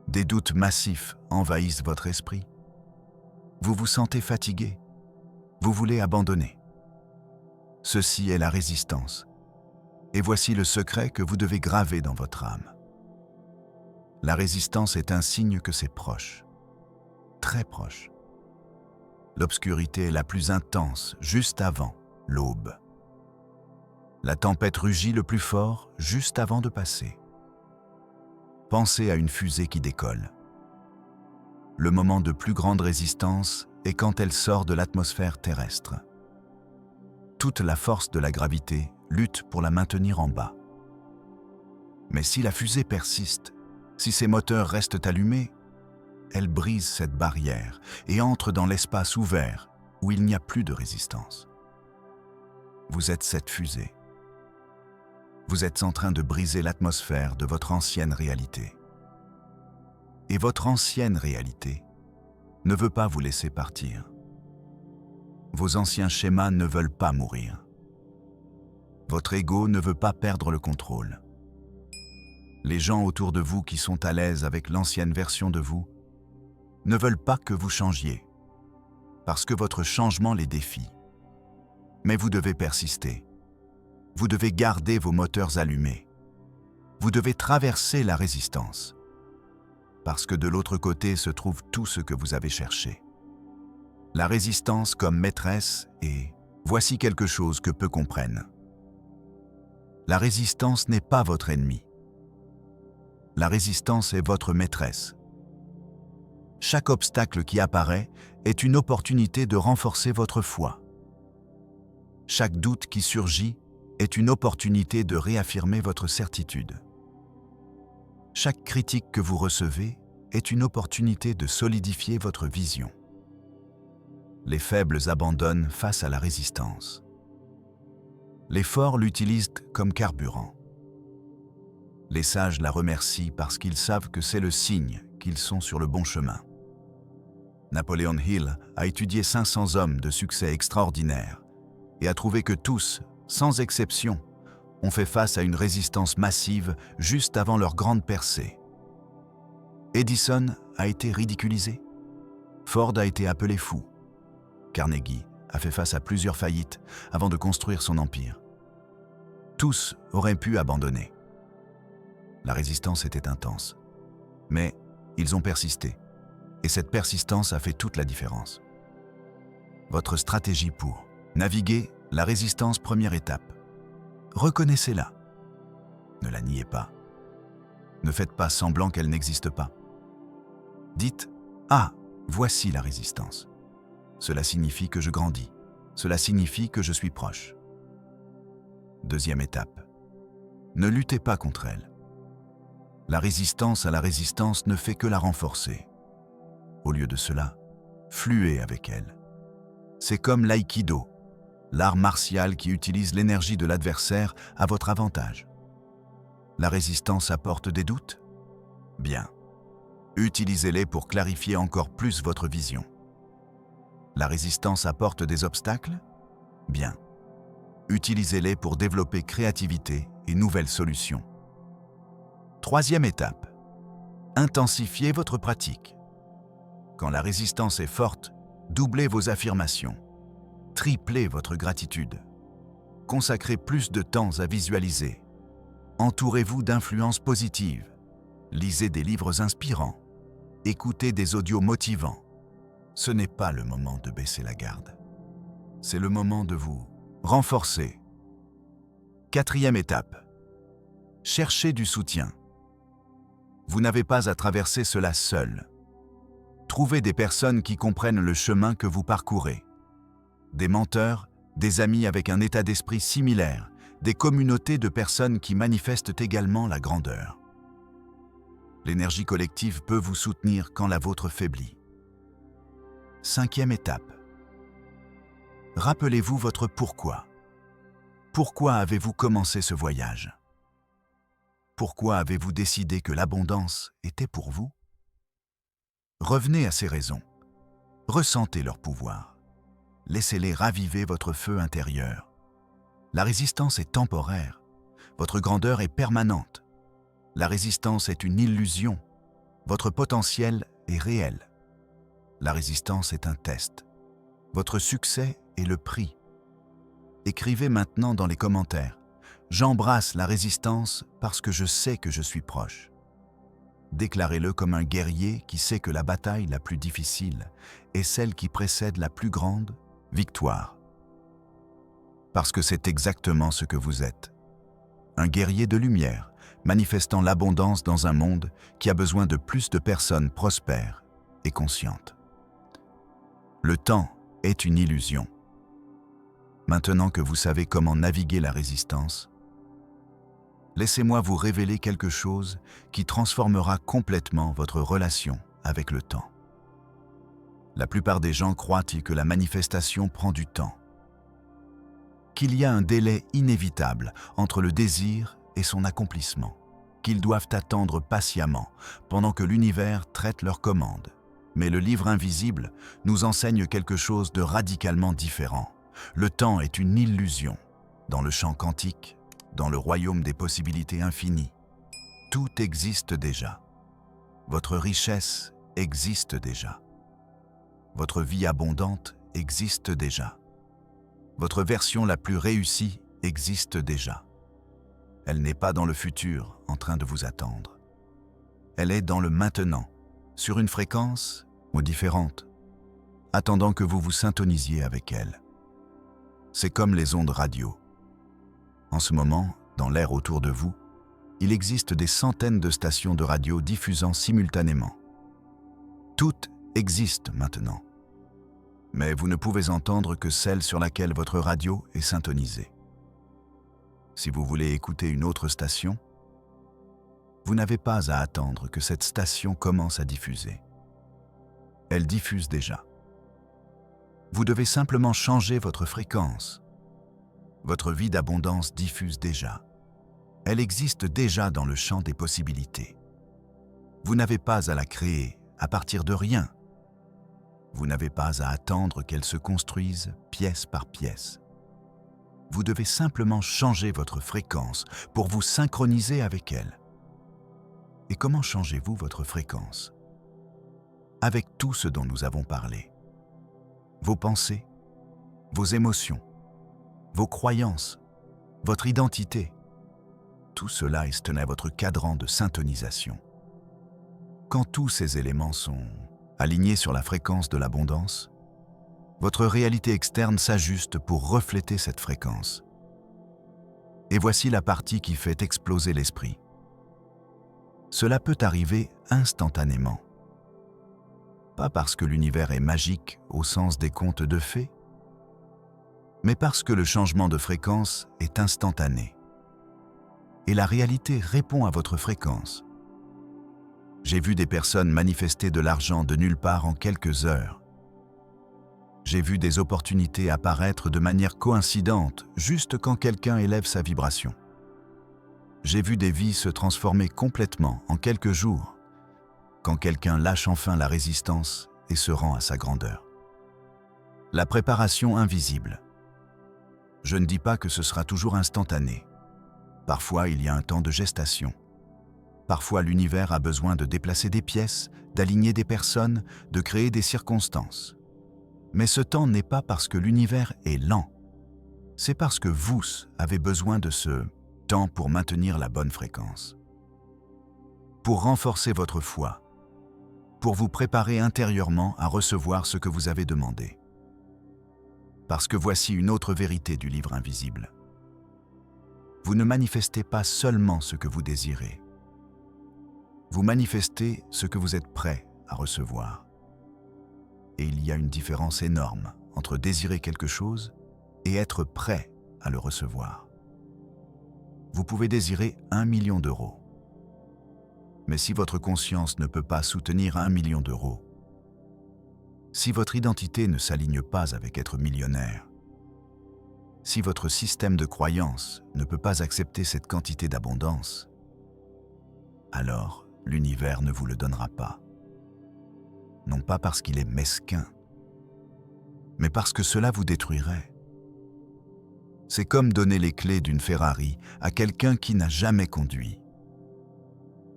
Des doutes massifs envahissent votre esprit. Vous vous sentez fatigué. Vous voulez abandonner. Ceci est la résistance. Et voici le secret que vous devez graver dans votre âme. La résistance est un signe que c'est proche. Très proche. L'obscurité est la plus intense juste avant l'aube. La tempête rugit le plus fort juste avant de passer. Pensez à une fusée qui décolle. Le moment de plus grande résistance est quand elle sort de l'atmosphère terrestre. Toute la force de la gravité lutte pour la maintenir en bas. Mais si la fusée persiste, si ses moteurs restent allumés, elle brise cette barrière et entre dans l'espace ouvert où il n'y a plus de résistance. Vous êtes cette fusée. vous êtes en train de briser l'atmosphère de votre ancienne réalité. Et votre ancienne réalité ne veut pas vous laisser partir. Vos anciens schémas ne veulent pas mourir. Votre ego ne veut pas perdre le contrôle. Les gens autour de vous qui sont à l'aise avec l'ancienne version de vous ne veulent pas que vous changiez, parce que votre changement les défie. Mais vous devez persister. Vous devez garder vos moteurs allumés. Vous devez traverser la résistance, parce que de l'autre côté se trouve tout ce que vous avez cherché. La résistance comme maîtresse et voici quelque chose que peu comprennent. La résistance n'est pas votre ennemi. La résistance est votre maîtresse. Chaque obstacle qui apparaît est une opportunité de renforcer votre foi. Chaque doute qui surgit est une opportunité de réaffirmer votre certitude. Chaque critique que vous recevez est une opportunité de solidifier votre vision. Les faibles abandonnent face à la résistance. Les forts l'utilisent comme carburant. Les sages la remercient parce qu'ils savent que c'est le signe qu'ils sont sur le bon chemin. Napoleon Hill a étudié 500 hommes de succès extraordinaire et a trouvé que tous, sans exception, ont fait face à une résistance massive juste avant leur grande percée. Edison a été ridiculisé. Ford a été appelé fou. Carnegie a fait face à plusieurs faillites avant de construire son empire. Tous auraient pu abandonner. La résistance était intense, mais ils ont persisté, et cette persistance a fait toute la différence. Votre stratégie pour naviguer la résistance, première étape. Reconnaissez-la. Ne la niez pas. Ne faites pas semblant qu'elle n'existe pas. Dites « Ah, voici la résistance. Cela signifie que je grandis. Cela signifie que je suis proche. » Deuxième étape. Ne luttez pas contre elle. La résistance à la résistance ne fait que la renforcer. Au lieu de cela, fluez avec elle. C'est comme l'aïkido, l'art martial qui utilise l'énergie de l'adversaire à votre avantage. La résistance apporte des doutes? Bien. Utilisez-les pour clarifier encore plus votre vision. La résistance apporte des obstacles? Bien. Utilisez-les pour développer créativité et nouvelles solutions. Troisième étape. Intensifiez votre pratique. Quand la résistance est forte, doublez vos affirmations. Triplez votre gratitude. Consacrez plus de temps à visualiser. Entourez-vous d'influences positives. Lisez des livres inspirants. Écoutez des audios motivants. Ce n'est pas le moment de baisser la garde. C'est le moment de vous renforcer. Quatrième étape. Cherchez du soutien. Vous n'avez pas à traverser cela seul. Trouvez des personnes qui comprennent le chemin que vous parcourez. Des menteurs, des amis avec un état d'esprit similaire, des communautés de personnes qui manifestent également la grandeur. L'énergie collective peut vous soutenir quand la vôtre faiblit. Cinquième étape. Rappelez-vous votre pourquoi. Pourquoi avez-vous commencé ce voyage? Pourquoi avez-vous décidé que l'abondance était pour vous? Revenez à ces raisons. Ressentez leur pouvoir. Laissez-les raviver votre feu intérieur. La résistance est temporaire. Votre grandeur est permanente. La résistance est une illusion. Votre potentiel est réel. La résistance est un test. Votre succès est le prix. Écrivez maintenant dans les commentaires « J'embrasse la résistance parce que je sais que je suis proche ». Déclarez-le comme un guerrier qui sait que la bataille la plus difficile est celle qui précède la plus grande victoire. Parce que c'est exactement ce que vous êtes. Un guerrier de lumière, manifestant l'abondance dans un monde qui a besoin de plus de personnes prospères et conscientes. Le temps est une illusion. Maintenant que vous savez comment naviguer la résistance, laissez-moi vous révéler quelque chose qui transformera complètement votre relation avec le temps. La plupart des gens croient que la manifestation prend du temps. qu'il y a un délai inévitable entre le désir et son accomplissement, qu'ils doivent attendre patiemment pendant que l'univers traite leurs commandes. Mais le livre invisible nous enseigne quelque chose de radicalement différent. Le temps est une illusion. Dans le champ quantique, dans le royaume des possibilités infinies, tout existe déjà. Votre richesse existe déjà. Votre vie abondante existe déjà. Votre version la plus réussie existe déjà. Elle n'est pas dans le futur en train de vous attendre. Elle est dans le maintenant, sur une fréquence ou différente, attendant que vous vous syntonisiez avec elle. C'est comme les ondes radio. En ce moment, dans l'air autour de vous, il existe des centaines de stations de radio diffusant simultanément. Toutes existent maintenant. Mais vous ne pouvez entendre que celle sur laquelle votre radio est syntonisée. Si vous voulez écouter une autre station, vous n'avez pas à attendre que cette station commence à diffuser. Elle diffuse déjà. Vous devez simplement changer votre fréquence. Votre vie d'abondance diffuse déjà. Elle existe déjà dans le champ des possibilités. Vous n'avez pas à la créer à partir de rien. Vous n'avez pas à attendre qu'elle se construise pièce par pièce. Vous devez simplement changer votre fréquence pour vous synchroniser avec elle. Et comment changez-vous votre fréquence? Avec tout ce dont nous avons parlé. Vos pensées, vos émotions, vos croyances, votre identité. Tout cela est à votre cadran de syntonisation. Quand tous ces éléments sont alignés sur la fréquence de l'abondance, votre réalité externe s'ajuste pour refléter cette fréquence. Et voici la partie qui fait exploser l'esprit. Cela peut arriver instantanément. Pas parce que l'univers est magique au sens des contes de fées, mais parce que le changement de fréquence est instantané. Et la réalité répond à votre fréquence. J'ai vu des personnes manifester de l'argent de nulle part en quelques heures. J'ai vu des opportunités apparaître de manière coïncidente juste quand quelqu'un élève sa vibration. J'ai vu des vies se transformer complètement en quelques jours, quand quelqu'un lâche enfin la résistance et se rend à sa grandeur. La préparation invisible. Je ne dis pas que ce sera toujours instantané. Parfois, il y a un temps de gestation. Parfois, l'univers a besoin de déplacer des pièces, d'aligner des personnes, de créer des circonstances. Mais ce temps n'est pas parce que l'univers est lent. C'est parce que vous avez besoin de ce temps pour maintenir la bonne fréquence. Pour renforcer votre foi. Pour vous préparer intérieurement à recevoir ce que vous avez demandé. Parce que voici une autre vérité du livre invisible. Vous ne manifestez pas seulement ce que vous désirez. Vous manifestez ce que vous êtes prêt à recevoir. Et il y a une différence énorme entre désirer quelque chose et être prêt à le recevoir. Vous pouvez désirer 1 million d'euros. Mais si votre conscience ne peut pas soutenir 1 million d'euros, si votre identité ne s'aligne pas avec être millionnaire, si votre système de croyance ne peut pas accepter cette quantité d'abondance, alors l'univers ne vous le donnera pas. Non pas parce qu'il est mesquin, mais parce que cela vous détruirait. C'est comme donner les clés d'une Ferrari à quelqu'un qui n'a jamais conduit.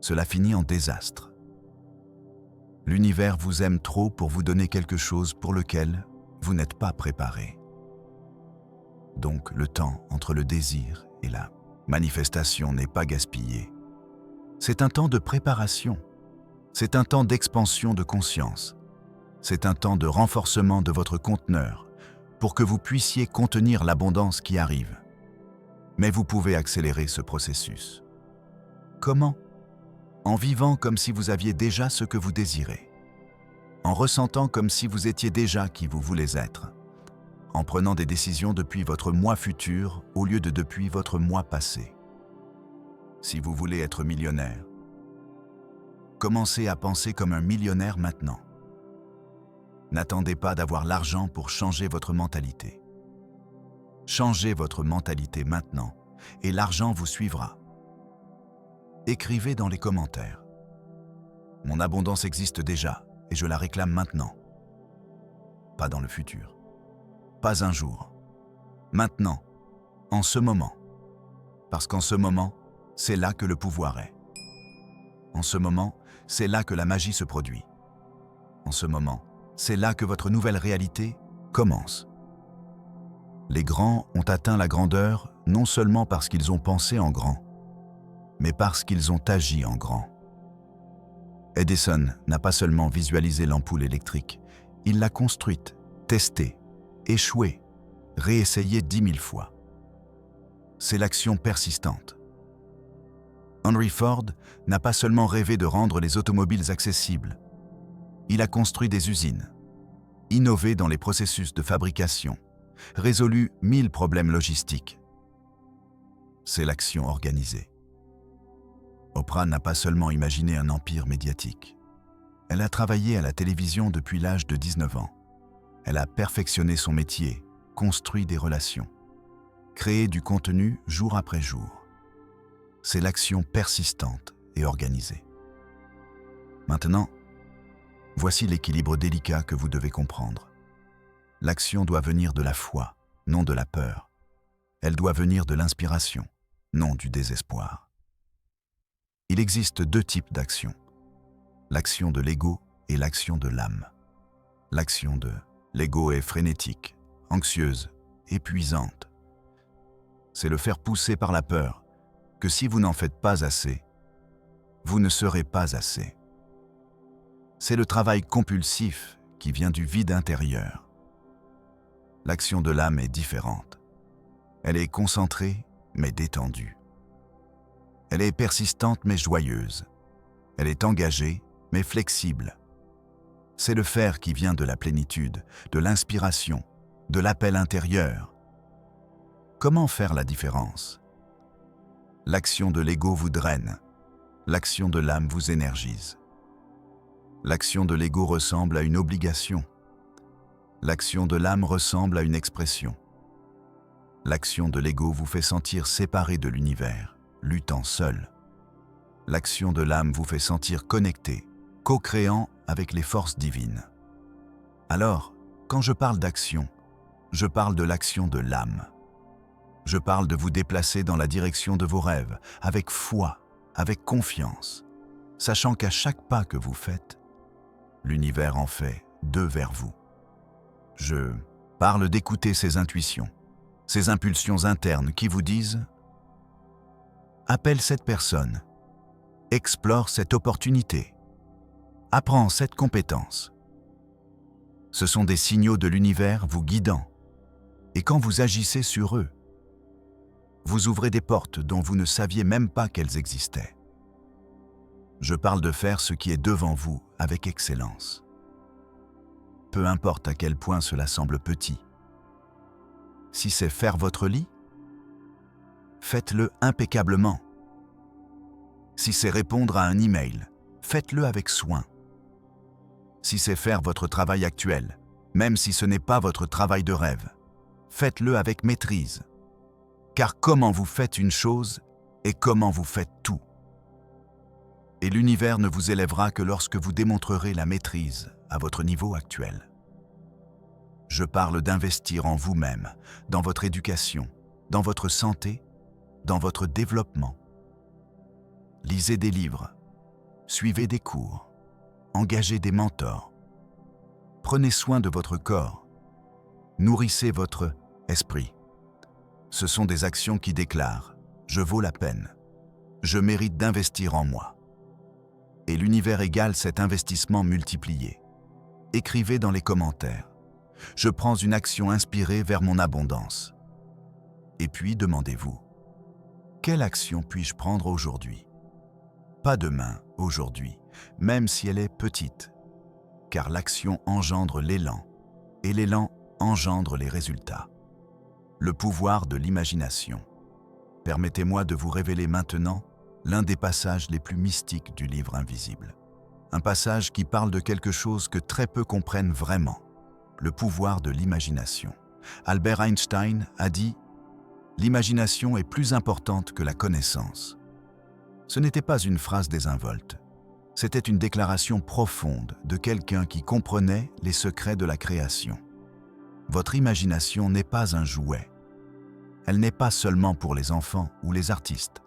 Cela finit en désastre. L'univers vous aime trop pour vous donner quelque chose pour lequel vous n'êtes pas préparé. Donc le temps entre le désir et la manifestation n'est pas gaspillé. C'est un temps de préparation. C'est un temps d'expansion de conscience. C'est un temps de renforcement de votre conteneur pour que vous puissiez contenir l'abondance qui arrive. Mais vous pouvez accélérer ce processus. Comment? En vivant comme si vous aviez déjà ce que vous désirez. En ressentant comme si vous étiez déjà qui vous voulez être. En prenant des décisions depuis votre moi futur au lieu de depuis votre moi passé. Si vous voulez être millionnaire, commencez à penser comme un millionnaire maintenant. N'attendez pas d'avoir l'argent pour changer votre mentalité. Changez votre mentalité maintenant et l'argent vous suivra. Écrivez dans les commentaires. Mon abondance existe déjà et je la réclame maintenant. Pas dans le futur. Pas un jour. Maintenant. En ce moment. Parce qu'en ce moment, c'est là que le pouvoir est. En ce moment, c'est là que la magie se produit. En ce moment, c'est là que votre nouvelle réalité commence. Les grands ont atteint la grandeur non seulement parce qu'ils ont pensé en grand, mais parce qu'ils ont agi en grand. Edison n'a pas seulement visualisé l'ampoule électrique, il l'a construite, testée, échouée, réessayée 10 000 fois. C'est l'action persistante. Henry Ford n'a pas seulement rêvé de rendre les automobiles accessibles, il a construit des usines, innové dans les processus de fabrication, résolu 1000 problèmes logistiques. C'est l'action organisée. Oprah n'a pas seulement imaginé un empire médiatique. Elle a travaillé à la télévision depuis l'âge de 19 ans. Elle a perfectionné son métier, construit des relations, créé du contenu jour après jour. C'est l'action persistante et organisée. Maintenant, voici l'équilibre délicat que vous devez comprendre. L'action doit venir de la foi, non de la peur. Elle doit venir de l'inspiration, non du désespoir. Il existe 2 types d'actions. L'action de l'ego et l'action de l'âme. L'action de l'ego est frénétique, anxieuse, épuisante. C'est le faire pousser par la peur que si vous n'en faites pas assez, vous ne serez pas assez. C'est le travail compulsif qui vient du vide intérieur. L'action de l'âme est différente. Elle est concentrée, mais détendue. Elle est persistante, mais joyeuse. Elle est engagée, mais flexible. C'est le faire qui vient de la plénitude, de l'inspiration, de l'appel intérieur. Comment faire la différence? L'action de l'ego vous draine. L'action de l'âme vous énergise. L'action de l'ego ressemble à une obligation. L'action de l'âme ressemble à une expression. L'action de l'ego vous fait sentir séparé de l'univers, luttant seul. L'action de l'âme vous fait sentir connecté, co-créant avec les forces divines. Alors, quand je parle d'action, je parle de l'action de l'âme. Je parle de vous déplacer dans la direction de vos rêves, avec foi, avec confiance, sachant qu'à chaque pas que vous faites, l'univers en fait 2 vers vous. Je parle d'écouter ces intuitions, ces impulsions internes qui vous disent « Appelle cette personne, explore cette opportunité, apprends cette compétence ». Ce sont des signaux de l'univers vous guidant, et quand vous agissez sur eux, vous ouvrez des portes dont vous ne saviez même pas qu'elles existaient. Je parle de faire ce qui est devant vous avec excellence. Peu importe à quel point cela semble petit. Si c'est faire votre lit, faites-le impeccablement. Si c'est répondre à un email, faites-le avec soin. Si c'est faire votre travail actuel, même si ce n'est pas votre travail de rêve, faites-le avec maîtrise. Car comment vous faites une chose et comment vous faites tout. Et l'univers ne vous élèvera que lorsque vous démontrerez la maîtrise à votre niveau actuel. Je parle d'investir en vous-même, dans votre éducation, dans votre santé, dans votre développement. Lisez des livres, suivez des cours, engagez des mentors. Prenez soin de votre corps, nourrissez votre esprit. Ce sont des actions qui déclarent « Je vaux la peine, je mérite d'investir en moi ». Et l'univers égale cet investissement multiplié. Écrivez dans les commentaires « Je prends une action inspirée vers mon abondance ». Et puis demandez-vous « Quelle action puis-je prendre aujourd'hui ?» Pas demain, aujourd'hui, même si elle est petite, car l'action engendre l'élan, et l'élan engendre les résultats. Le pouvoir de l'imagination. Permettez-moi de vous révéler maintenant l'un des passages les plus mystiques du livre invisible. Un passage qui parle de quelque chose que très peu comprennent vraiment, le pouvoir de l'imagination. Albert Einstein a dit « L'imagination est plus importante que la connaissance ». Ce n'était pas une phrase désinvolte. C'était une déclaration profonde de quelqu'un qui comprenait les secrets de la création. Votre imagination n'est pas un jouet. Elle n'est pas seulement pour les enfants ou les artistes.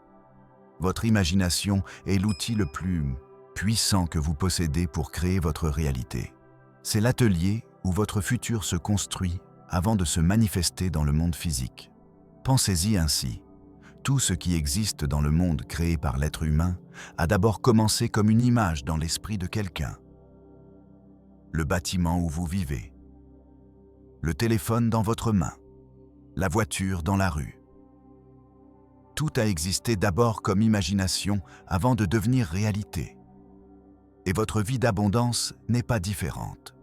Votre imagination est l'outil le plus puissant que vous possédez pour créer votre réalité. C'est l'atelier où votre futur se construit avant de se manifester dans le monde physique. Pensez-y ainsi. Tout ce qui existe dans le monde créé par l'être humain a d'abord commencé comme une image dans l'esprit de quelqu'un. Le bâtiment où vous vivez, le téléphone dans votre main, la voiture dans la rue. Tout a existé d'abord comme imagination avant de devenir réalité. Et votre vie d'abondance n'est pas différente.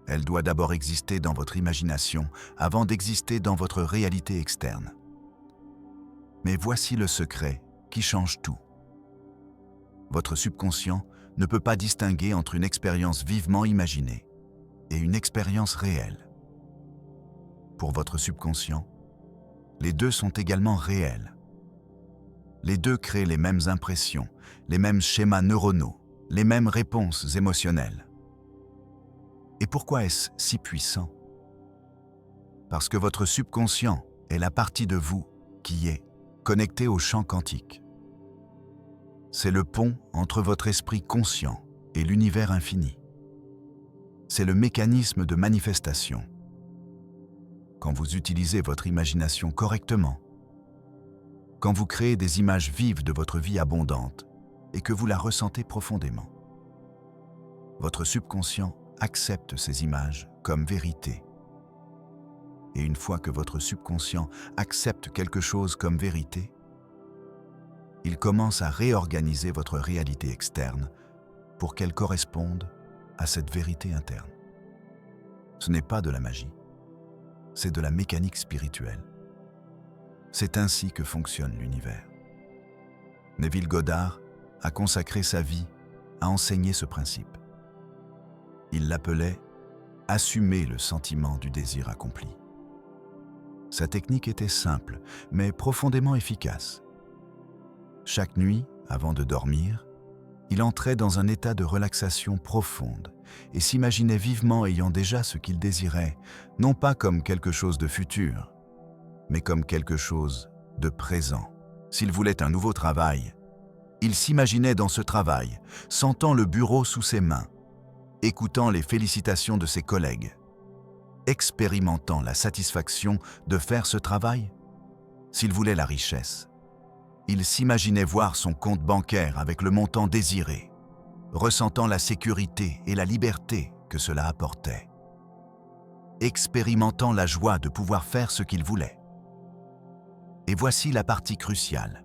Elle doit d'abord exister dans votre imagination avant d'exister dans votre réalité externe. Mais voici le secret qui change tout. Votre subconscient ne peut pas distinguer entre une expérience vivement imaginée et une expérience réelle. Pour votre subconscient, les deux sont également réels. Les deux créent les mêmes impressions, les mêmes schémas neuronaux, les mêmes réponses émotionnelles. Et pourquoi est-ce si puissant? Parce que votre subconscient est la partie de vous qui est connectée au champ quantique. C'est le pont entre votre esprit conscient et l'univers infini. C'est le mécanisme de manifestation. Quand vous utilisez votre imagination correctement, quand vous créez des images vives de votre vie abondante et que vous la ressentez profondément, votre subconscient accepte ces images comme vérité. Et une fois que votre subconscient accepte quelque chose comme vérité, il commence à réorganiser votre réalité externe pour qu'elle corresponde à cette vérité interne. Ce n'est pas de la magie, c'est de la mécanique spirituelle. C'est ainsi que fonctionne l'univers. Neville Goddard a consacré sa vie à enseigner ce principe. Il l'appelait « assumer le sentiment du désir accompli ». Sa technique était simple, mais profondément efficace. Chaque nuit, avant de dormir, il entrait dans un état de relaxation profonde et s'imaginait vivement ayant déjà ce qu'il désirait, non pas comme quelque chose de futur, mais comme quelque chose de présent. S'il voulait un nouveau travail, il s'imaginait dans ce travail, sentant le bureau sous ses mains, écoutant les félicitations de ses collègues, expérimentant la satisfaction de faire ce travail. S'il voulait la richesse, il s'imaginait voir son compte bancaire avec le montant désiré, ressentant la sécurité et la liberté que cela apportait, expérimentant la joie de pouvoir faire ce qu'il voulait. Et voici la partie cruciale.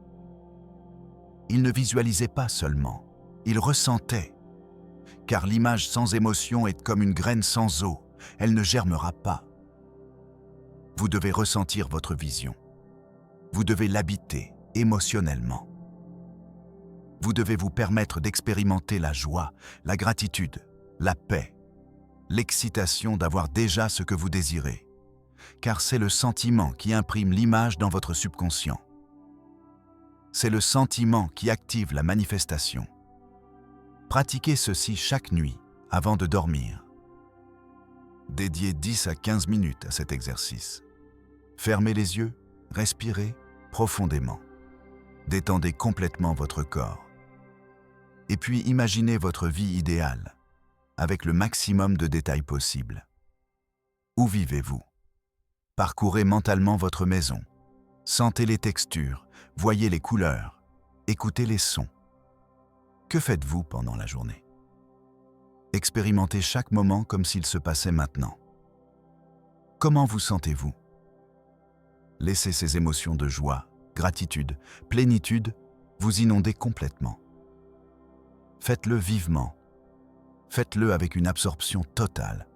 Il ne visualisait pas seulement, il ressentait, car l'image sans émotion est comme une graine sans eau, elle ne germera pas. Vous devez ressentir votre vision. Vous devez l'habiter émotionnellement. Vous devez vous permettre d'expérimenter la joie, la gratitude, la paix, l'excitation d'avoir déjà ce que vous désirez, car c'est le sentiment qui imprime l'image dans votre subconscient. C'est le sentiment qui active la manifestation. Pratiquez ceci chaque nuit avant de dormir. Dédiez 10 à 15 minutes à cet exercice. Fermez les yeux, respirez profondément. Détendez complètement votre corps. Et puis imaginez votre vie idéale, avec le maximum de détails possibles. Où vivez-vous? Parcourez mentalement votre maison. Sentez les textures, voyez les couleurs, écoutez les sons. Que faites-vous pendant la journée? Expérimentez chaque moment comme s'il se passait maintenant. Comment vous sentez-vous? Laissez ces émotions de joie, gratitude, plénitude vous inonder complètement. Faites-le vivement. Faites-le avec une absorption totale.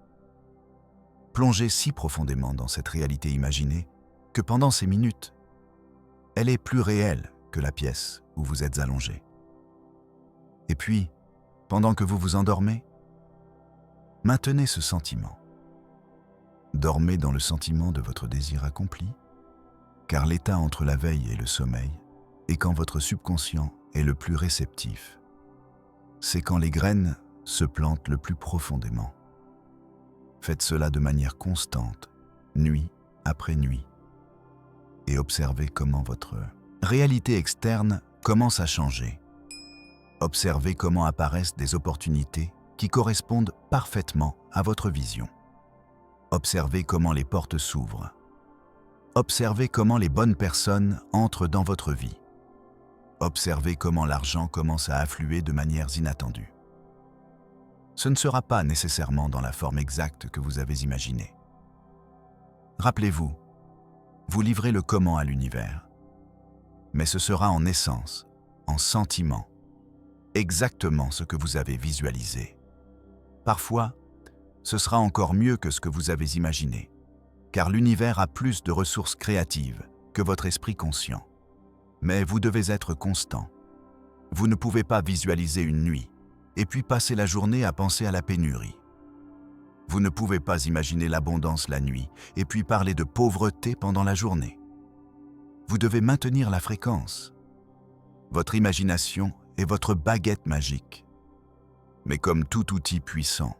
Plongez si profondément dans cette réalité imaginée que pendant ces minutes, elle est plus réelle que la pièce où vous êtes allongé. Et puis, pendant que vous vous endormez, maintenez ce sentiment. Dormez dans le sentiment de votre désir accompli, car l'état entre la veille et le sommeil est quand votre subconscient est le plus réceptif. C'est quand les graines se plantent le plus profondément. Faites cela de manière constante, nuit après nuit, et observez comment votre réalité externe commence à changer. Observez comment apparaissent des opportunités qui correspondent parfaitement à votre vision. Observez comment les portes s'ouvrent. Observez comment les bonnes personnes entrent dans votre vie. Observez comment l'argent commence à affluer de manières inattendues. Ce ne sera pas nécessairement dans la forme exacte que vous avez imaginée. Rappelez-vous, vous livrez le comment à l'univers, mais ce sera en essence, en sentiment, exactement ce que vous avez visualisé. Parfois, ce sera encore mieux que ce que vous avez imaginé, car l'univers a plus de ressources créatives que votre esprit conscient. Mais vous devez être constant. Vous ne pouvez pas visualiser une nuit et puis passer la journée à penser à la pénurie. Vous ne pouvez pas imaginer l'abondance la nuit et puis parler de pauvreté pendant la journée. Vous devez maintenir la fréquence. Votre imagination est votre baguette magique. Mais comme tout outil puissant,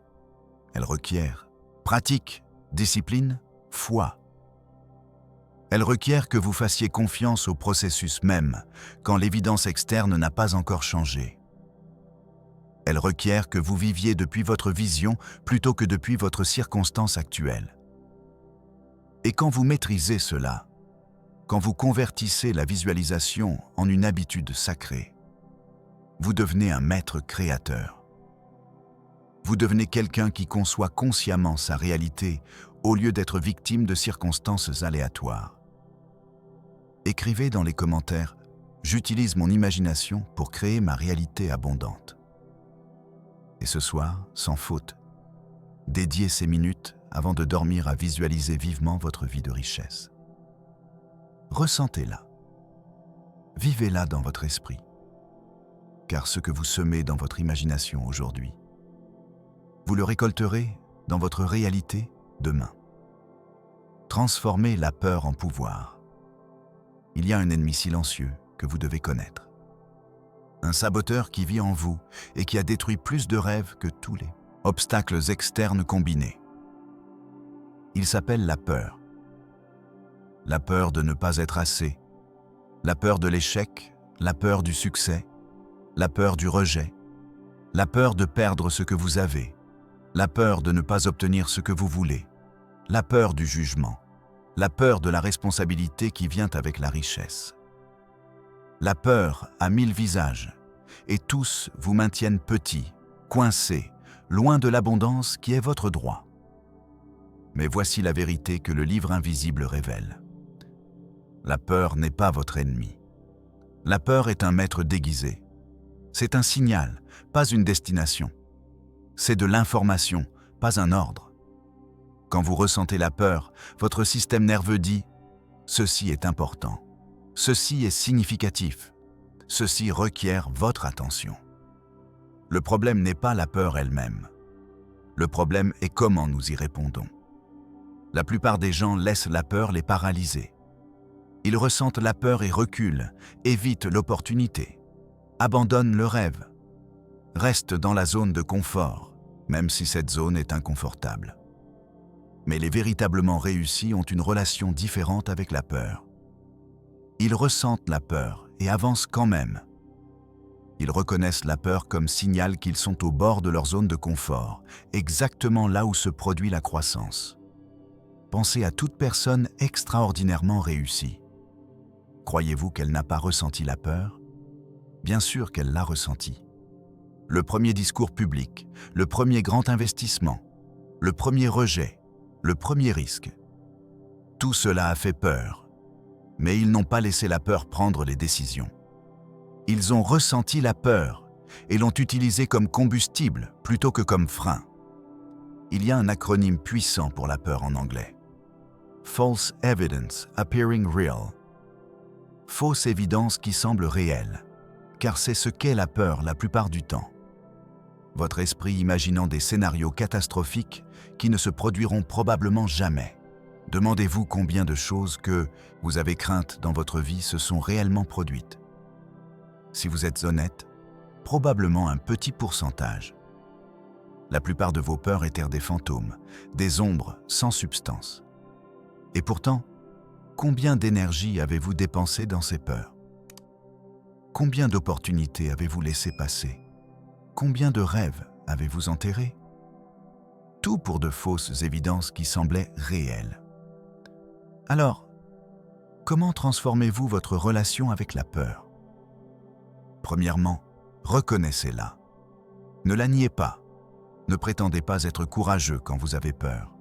elle requiert pratique, discipline, foi. Elle requiert que vous fassiez confiance au processus même, quand l'évidence externe n'a pas encore changé. Elle requiert que vous viviez depuis votre vision plutôt que depuis votre circonstance actuelle. Et quand vous maîtrisez cela, quand vous convertissez la visualisation en une habitude sacrée, vous devenez un maître créateur. Vous devenez quelqu'un qui conçoit consciemment sa réalité au lieu d'être victime de circonstances aléatoires. Écrivez dans les commentaires « J'utilise mon imagination pour créer ma réalité abondante ». Et ce soir, sans faute, dédiez ces minutes avant de dormir à visualiser vivement votre vie de richesse. Ressentez-la. Vivez-la dans votre esprit. Car ce que vous semez dans votre imagination aujourd'hui, vous le récolterez dans votre réalité demain. Transformez la peur en pouvoir. Il y a un ennemi silencieux que vous devez connaître. Un saboteur qui vit en vous et qui a détruit plus de rêves que tous les obstacles externes combinés. Il s'appelle la peur. La peur de ne pas être assez, la peur de l'échec, la peur du succès, la peur du rejet, la peur de perdre ce que vous avez, la peur de ne pas obtenir ce que vous voulez, la peur du jugement, la peur de la responsabilité qui vient avec la richesse. La peur a 1000 visages, et tous vous maintiennent petits, coincés, loin de l'abondance qui est votre droit. Mais voici la vérité que le livre invisible révèle. La peur n'est pas votre ennemi. La peur est un maître déguisé. C'est un signal, pas une destination. C'est de l'information, pas un ordre. Quand vous ressentez la peur, votre système nerveux dit « Ceci est important. Ceci est significatif. Ceci requiert votre attention. » Le problème n'est pas la peur elle-même. Le problème est comment nous y répondons. La plupart des gens laissent la peur les paralyser. Ils ressentent la peur et reculent, évitent l'opportunité, abandonnent le rêve, restent dans la zone de confort, même si cette zone est inconfortable. Mais les véritablement réussis ont une relation différente avec la peur. Ils ressentent la peur et avancent quand même. Ils reconnaissent la peur comme signal qu'ils sont au bord de leur zone de confort, exactement là où se produit la croissance. Pensez à toute personne extraordinairement réussie. Croyez-vous qu'elle n'a pas ressenti la peur? Bien sûr qu'elle l'a ressenti. Le premier discours public, le premier grand investissement, le premier rejet, le premier risque. Tout cela a fait peur, mais ils n'ont pas laissé la peur prendre les décisions. Ils ont ressenti la peur et l'ont utilisée comme combustible plutôt que comme frein. Il y a un acronyme puissant pour la peur en anglais. False evidence appearing real. Fausse évidence qui semble réelle, car c'est ce qu'est la peur la plupart du temps. votre esprit imaginant des scénarios catastrophiques qui ne se produiront probablement jamais. Demandez-vous combien de choses que vous avez craintes dans votre vie se sont réellement produites. Si vous êtes honnête, probablement un petit pourcentage. La plupart de vos peurs étaient des fantômes, des ombres sans substance. Et pourtant, combien d'énergie avez-vous dépensé dans ces peurs? Combien d'opportunités avez-vous laissé passer? Combien de rêves avez-vous enterrés? Tout pour de fausses évidences qui semblaient réelles. Alors, comment transformez-vous votre relation avec la peur? Premièrement, reconnaissez-la. Ne la niez pas. Ne prétendez pas être courageux quand vous avez peur.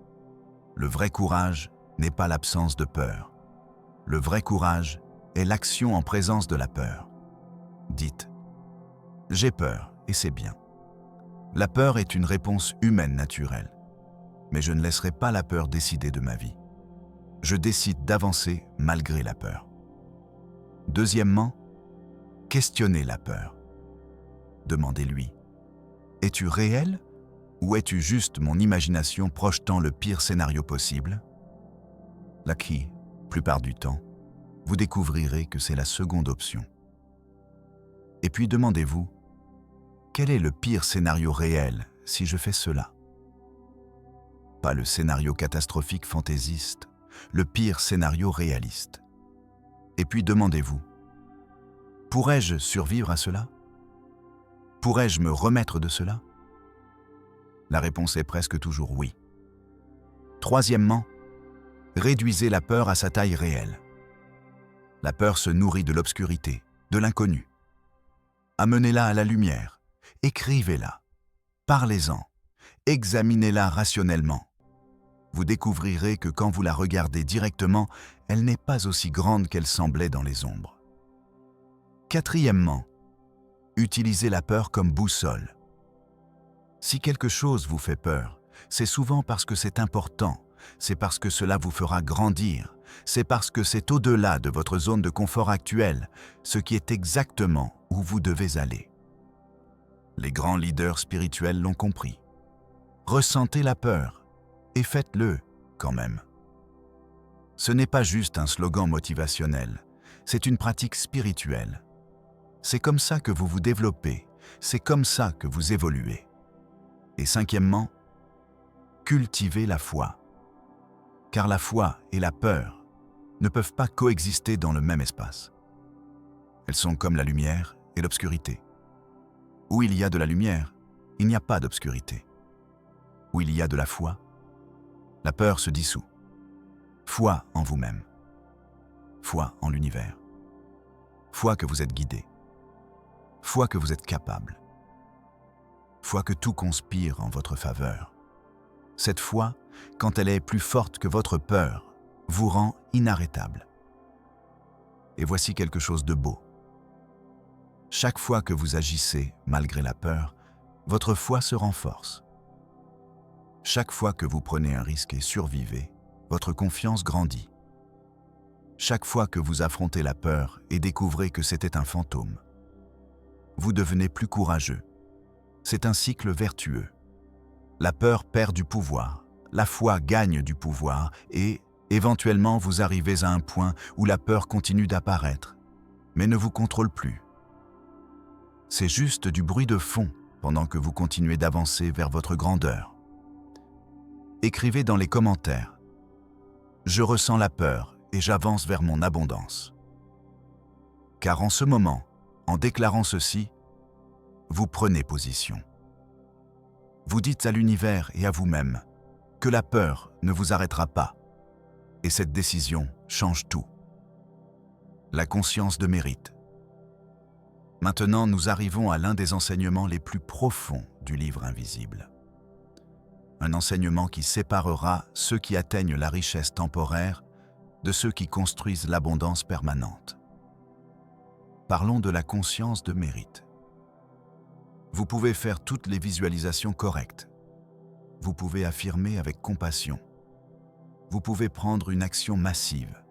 Le vrai courage n'est pas l'absence de peur. Le vrai courage est l'action en présence de la peur. Dites « J'ai peur et c'est bien ». La peur est une réponse humaine naturelle. Mais je ne laisserai pas la peur décider de ma vie. Je décide d'avancer malgré la peur. Deuxièmement, questionnez la peur. Demandez-lui « Es-tu réel ou es-tu juste mon imagination projetant le pire scénario possible ?» La plupart du temps, vous découvrirez que c'est la seconde option. Et puis demandez-vous « Quel est le pire scénario réel si je fais cela ?» Pas le scénario catastrophique fantaisiste, le pire scénario réaliste. Et puis demandez-vous « Pourrais-je survivre à cela ? Pourrais-je me remettre de cela ?» La réponse est presque toujours oui. Troisièmement, réduisez la peur à sa taille réelle. La peur se nourrit de l'obscurité, de l'inconnu. Amenez-la à la lumière, écrivez-la, parlez-en, examinez-la rationnellement. Vous découvrirez que quand vous la regardez directement, elle n'est pas aussi grande qu'elle semblait dans les ombres. Quatrièmement, utilisez la peur comme boussole. Si quelque chose vous fait peur, c'est souvent parce que c'est important, c'est parce que cela vous fera grandir, c'est parce que c'est au-delà de votre zone de confort actuelle, ce qui est exactement où vous devez aller. Les grands leaders spirituels l'ont compris. Ressentez la peur et faites-le quand même. Ce n'est pas juste un slogan motivationnel, c'est une pratique spirituelle. C'est comme ça que vous vous développez, c'est comme ça que vous évoluez. Et cinquièmement, cultivez la foi. Car la foi et la peur ne peuvent pas coexister dans le même espace. Elles sont comme la lumière et l'obscurité. Où il y a de la lumière, il n'y a pas d'obscurité. Où il y a de la foi, la peur se dissout. Foi en vous-même. Foi en l'univers. Foi que vous êtes guidé. Foi que vous êtes capable. Foi que tout conspire en votre faveur. Cette foi, quand elle est plus forte que votre peur, vous rend inarrêtable. Et voici quelque chose de beau. Chaque fois que vous agissez malgré la peur, votre foi se renforce. Chaque fois que vous prenez un risque et survivez, votre confiance grandit. Chaque fois que vous affrontez la peur et découvrez que c'était un fantôme, vous devenez plus courageux. C'est un cycle vertueux. La peur perd du pouvoir, la foi gagne du pouvoir et, éventuellement, vous arrivez à un point où la peur continue d'apparaître, mais ne vous contrôle plus. C'est juste du bruit de fond pendant que vous continuez d'avancer vers votre grandeur. Écrivez dans les commentaires « Je ressens la peur et j'avance vers mon abondance ». Car en ce moment, en déclarant ceci, vous prenez position. Vous dites à l'univers et à vous-même que la peur ne vous arrêtera pas. Et cette décision change tout. La conscience de mérite. Maintenant, nous arrivons à l'un des enseignements les plus profonds du livre invisible. Un enseignement qui séparera ceux qui atteignent la richesse temporaire de ceux qui construisent l'abondance permanente. Parlons de la conscience de mérite. Vous pouvez faire toutes les visualisations correctes. Vous pouvez affirmer avec compassion. Vous pouvez prendre une action massive.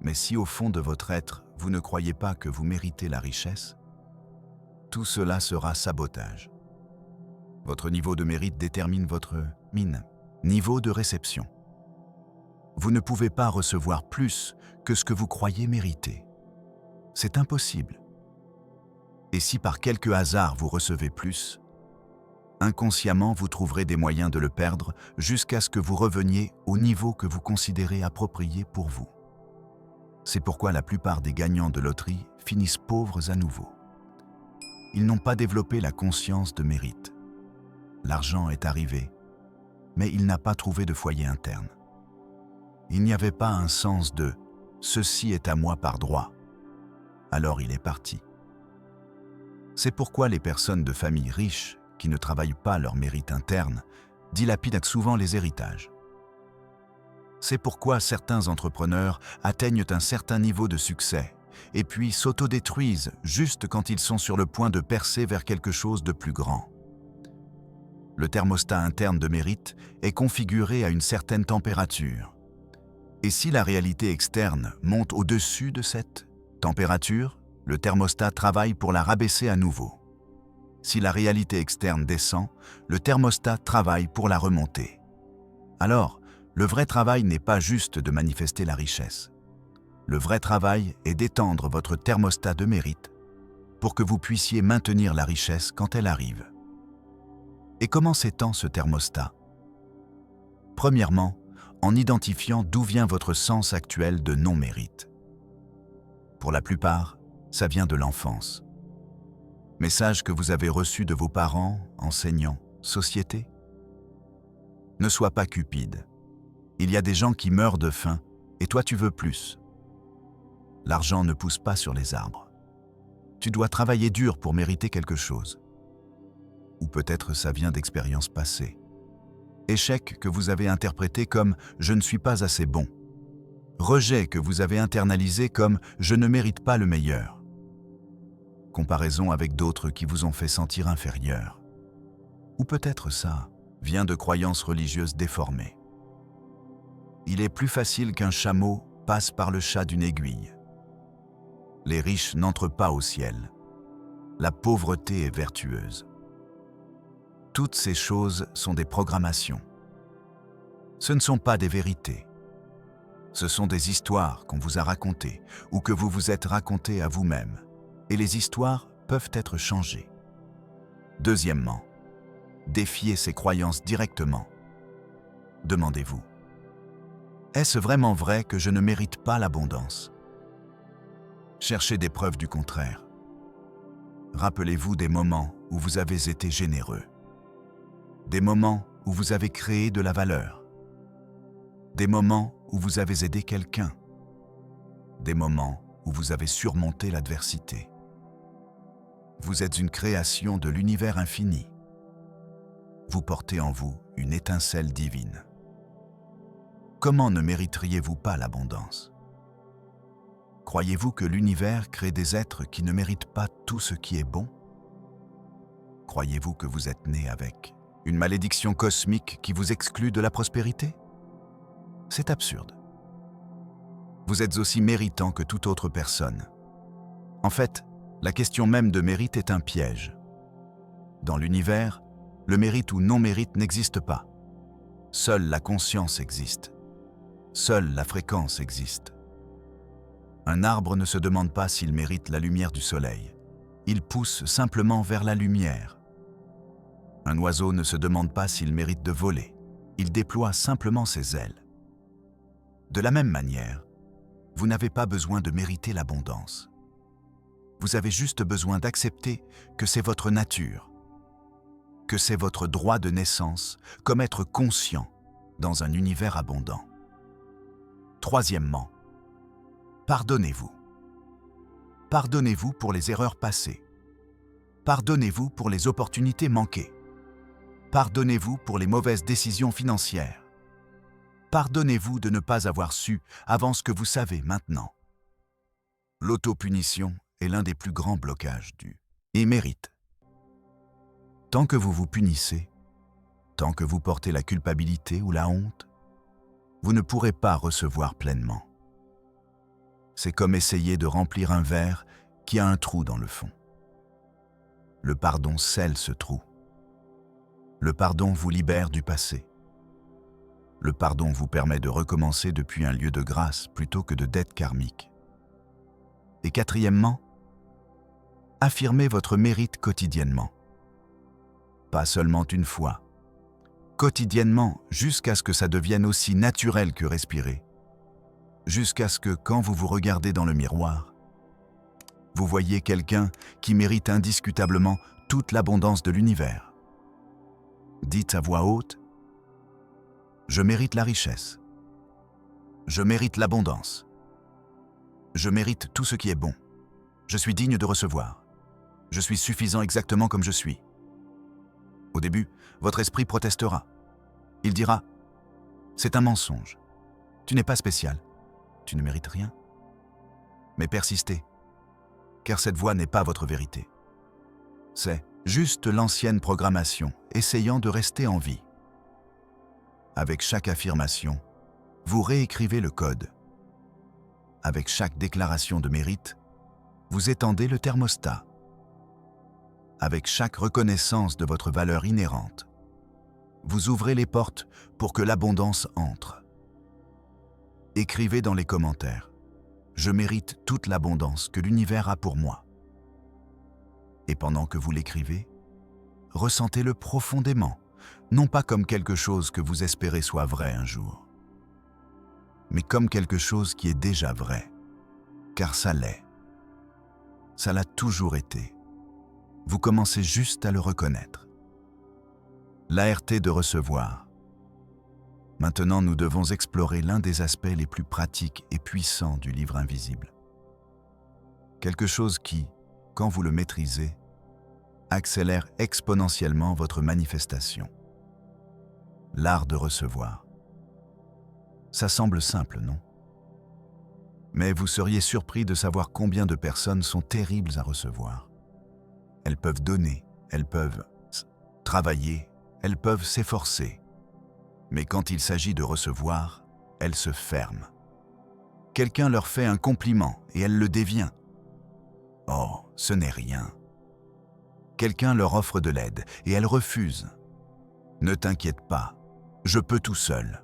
Mais si au fond de votre être, vous ne croyez pas que vous méritez la richesse, tout cela sera sabotage. Votre niveau de mérite détermine votre niveau de réception. Vous ne pouvez pas recevoir plus que ce que vous croyez mériter. C'est impossible. Et si par quelque hasard vous recevez plus, inconsciemment vous trouverez des moyens de le perdre jusqu'à ce que vous reveniez au niveau que vous considérez approprié pour vous. C'est pourquoi la plupart des gagnants de loterie finissent pauvres à nouveau. Ils n'ont pas développé la conscience de mérite. L'argent est arrivé, mais il n'a pas trouvé de foyer interne. Il n'y avait pas un sens de « ceci est à moi par droit ». Alors il est parti. C'est pourquoi les personnes de famille riches qui ne travaillent pas leur mérite interne dilapident souvent les héritages. C'est pourquoi certains entrepreneurs atteignent un certain niveau de succès et puis s'autodétruisent juste quand ils sont sur le point de percer vers quelque chose de plus grand. Le thermostat interne de mérite est configuré à une certaine température. Et si la réalité externe monte au-dessus de cette température, le thermostat travaille pour la rabaisser à nouveau. Si la réalité externe descend, le thermostat travaille pour la remonter. Alors, le vrai travail n'est pas juste de manifester la richesse. Le vrai travail est d'étendre votre thermostat de mérite pour que vous puissiez maintenir la richesse quand elle arrive. Et comment s'étend ce thermostat? Premièrement, en identifiant d'où vient votre sens actuel de non-mérite. Pour la plupart, ça vient de l'enfance. Message que vous avez reçu de vos parents, enseignants, société. Ne sois pas cupide. Il y a des gens qui meurent de faim et toi tu veux plus. L'argent ne pousse pas sur les arbres. Tu dois travailler dur pour mériter quelque chose. Ou peut-être ça vient d'expériences passées. Échec que vous avez interprété comme « je ne suis pas assez bon ». Rejet que vous avez internalisé comme « je ne mérite pas le meilleur ». Comparaison avec d'autres qui vous ont fait sentir inférieur. Ou peut-être ça vient de croyances religieuses déformées. Il est plus facile qu'un chameau passe par le chat d'une aiguille. Les riches n'entrent pas au ciel. La pauvreté est vertueuse. Toutes ces choses sont des programmations. Ce ne sont pas des vérités. Ce sont des histoires qu'on vous a racontées ou que vous vous êtes racontées à vous-même. Et les histoires peuvent être changées. Deuxièmement, défiez ces croyances directement. Demandez-vous, est-ce vraiment vrai que je ne mérite pas l'abondance? Cherchez des preuves du contraire. Rappelez-vous des moments où vous avez été généreux. Des moments où vous avez créé de la valeur. Des moments où vous avez aidé quelqu'un. Des moments où vous avez surmonté l'adversité. Vous êtes une création de l'univers infini. Vous portez en vous une étincelle divine. Comment ne mériteriez-vous pas l'abondance? Croyez-vous que l'univers crée des êtres qui ne méritent pas tout ce qui est bon? Croyez-vous que vous êtes né avec une malédiction cosmique qui vous exclut de la prospérité? C'est absurde. Vous êtes aussi méritant que toute autre personne. En fait, la question même de mérite est un piège. Dans l'univers, le mérite ou non-mérite n'existe pas. Seule la conscience existe. Seule la fréquence existe. Un arbre ne se demande pas s'il mérite la lumière du soleil. Il pousse simplement vers la lumière. Un oiseau ne se demande pas s'il mérite de voler. Il déploie simplement ses ailes. De la même manière, vous n'avez pas besoin de mériter l'abondance. Vous avez juste besoin d'accepter que c'est votre nature, que c'est votre droit de naissance, comme être conscient dans un univers abondant. Troisièmement, pardonnez-vous. Pardonnez-vous pour les erreurs passées. Pardonnez-vous pour les opportunités manquées. Pardonnez-vous pour les mauvaises décisions financières. Pardonnez-vous de ne pas avoir su avant ce que vous savez maintenant. L'autopunition est l'un des plus grands blocages du mérite. Tant que vous vous punissez, tant que vous portez la culpabilité ou la honte, vous ne pourrez pas recevoir pleinement. C'est comme essayer de remplir un verre qui a un trou dans le fond. Le pardon scelle ce trou. Le pardon vous libère du passé. Le pardon vous permet de recommencer depuis un lieu de grâce plutôt que de dette karmique. Et quatrièmement, affirmez votre mérite quotidiennement. Pas seulement une fois, quotidiennement jusqu'à ce que ça devienne aussi naturel que respirer. Jusqu'à ce que, quand vous vous regardez dans le miroir, vous voyez quelqu'un qui mérite indiscutablement toute l'abondance de l'univers. Dites à voix haute, « Je mérite la richesse. Je mérite l'abondance. Je mérite tout ce qui est bon. Je suis digne de recevoir. Je suis suffisant exactement comme je suis. » Au début, votre esprit protestera. Il dira, « C'est un mensonge. Tu n'es pas spécial. Tu ne mérites rien. » Mais persistez, car cette voix n'est pas votre vérité. C'est juste l'ancienne programmation essayant de rester en vie. Avec chaque affirmation, vous réécrivez le code. Avec chaque déclaration de mérite, vous étendez le thermostat. Avec chaque reconnaissance de votre valeur inhérente, vous ouvrez les portes pour que l'abondance entre. Écrivez dans les commentaires « Je mérite toute l'abondance que l'univers a pour moi ». Et pendant que vous l'écrivez, ressentez-le profondément, non pas comme quelque chose que vous espérez soit vrai un jour, mais comme quelque chose qui est déjà vrai, car ça l'est. Ça l'a toujours été. Vous commencez juste à le reconnaître. L'ART de recevoir. Maintenant, nous devons explorer l'un des aspects les plus pratiques et puissants du livre invisible. Quelque chose qui, quand vous le maîtrisez, accélère exponentiellement votre manifestation. L'art de recevoir. Ça semble simple, non? Mais vous seriez surpris de savoir combien de personnes sont terribles à recevoir. Elles peuvent donner, elles peuvent travailler, elles peuvent s'efforcer. Mais quand il s'agit de recevoir, elles se ferment. Quelqu'un leur fait un compliment et elles le dévient. Oh, ce n'est rien. Quelqu'un leur offre de l'aide et elles refusent. Ne t'inquiète pas, je peux tout seul.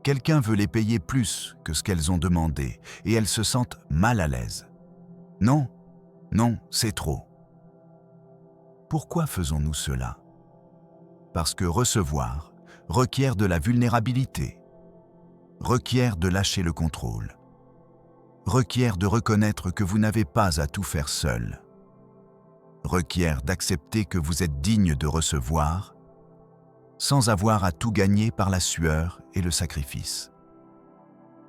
Quelqu'un veut les payer plus que ce qu'elles ont demandé et elles se sentent mal à l'aise. Non, non, c'est trop. Pourquoi faisons-nous cela? Parce que recevoir requiert de la vulnérabilité, requiert de lâcher le contrôle, requiert de reconnaître que vous n'avez pas à tout faire seul, requiert d'accepter que vous êtes digne de recevoir sans avoir à tout gagner par la sueur et le sacrifice.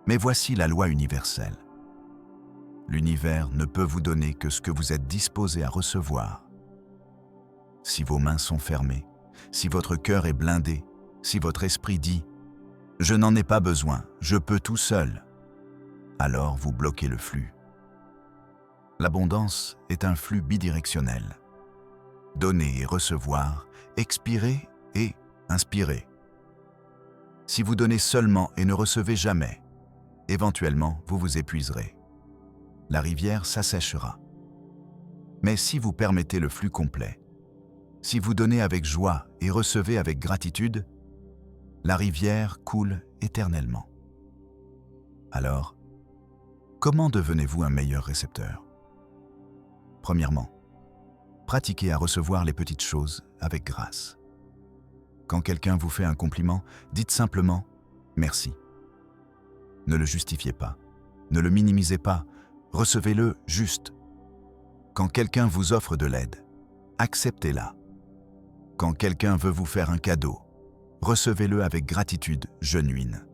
Mais voici la loi universelle. L'univers ne peut vous donner que ce que vous êtes disposé à recevoir. Si vos mains sont fermées, si votre cœur est blindé, si votre esprit dit « Je n'en ai pas besoin, je peux tout seul », alors vous bloquez le flux. L'abondance est un flux bidirectionnel. Donner et recevoir, expirer et inspirer. Si vous donnez seulement et ne recevez jamais, éventuellement vous vous épuiserez. La rivière s'asséchera. Mais si vous permettez le flux complet, si vous donnez avec joie et recevez avec gratitude, la rivière coule éternellement. Alors, comment devenez-vous un meilleur récepteur? Premièrement, pratiquez à recevoir les petites choses avec grâce. Quand quelqu'un vous fait un compliment, dites simplement « merci ». Ne le justifiez pas, ne le minimisez pas, recevez-le juste. Quand quelqu'un vous offre de l'aide, acceptez-la. Quand quelqu'un veut vous faire un cadeau, recevez-le avec gratitude genuine.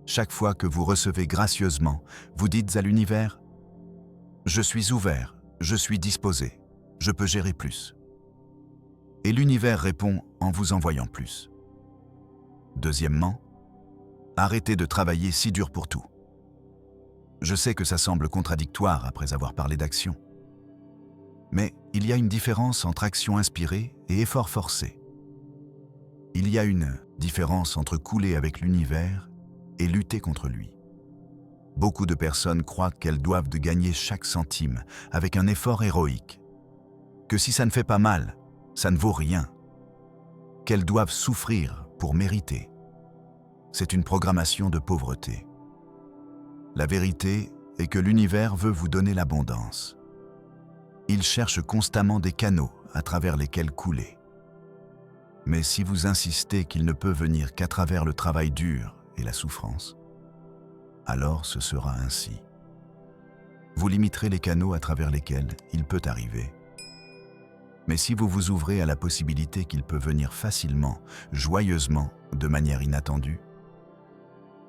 Chaque fois que vous recevez gracieusement, vous dites à l'univers « Je suis ouvert, je suis disposé, je peux gérer plus ». Et l'univers répond en vous envoyant plus. Deuxièmement, arrêtez de travailler si dur pour tout. Je sais que ça semble contradictoire après avoir parlé d'action. Mais il y a une différence entre action inspirée et effort forcé. Il y a une différence entre couler avec l'univers et lutter contre lui. Beaucoup de personnes croient qu'elles doivent de gagner chaque centime avec un effort héroïque. Que si ça ne fait pas mal, ça ne vaut rien. qu'elles doivent souffrir pour mériter. C'est une programmation de pauvreté. La vérité est que l'univers veut vous donner l'abondance. Il cherche constamment des canaux à travers lesquels couler. Mais si vous insistez qu'il ne peut venir qu'à travers le travail dur et la souffrance, alors ce sera ainsi. Vous limiterez les canaux à travers lesquels il peut arriver. Mais si vous vous ouvrez à la possibilité qu'il peut venir facilement, joyeusement, de manière inattendue,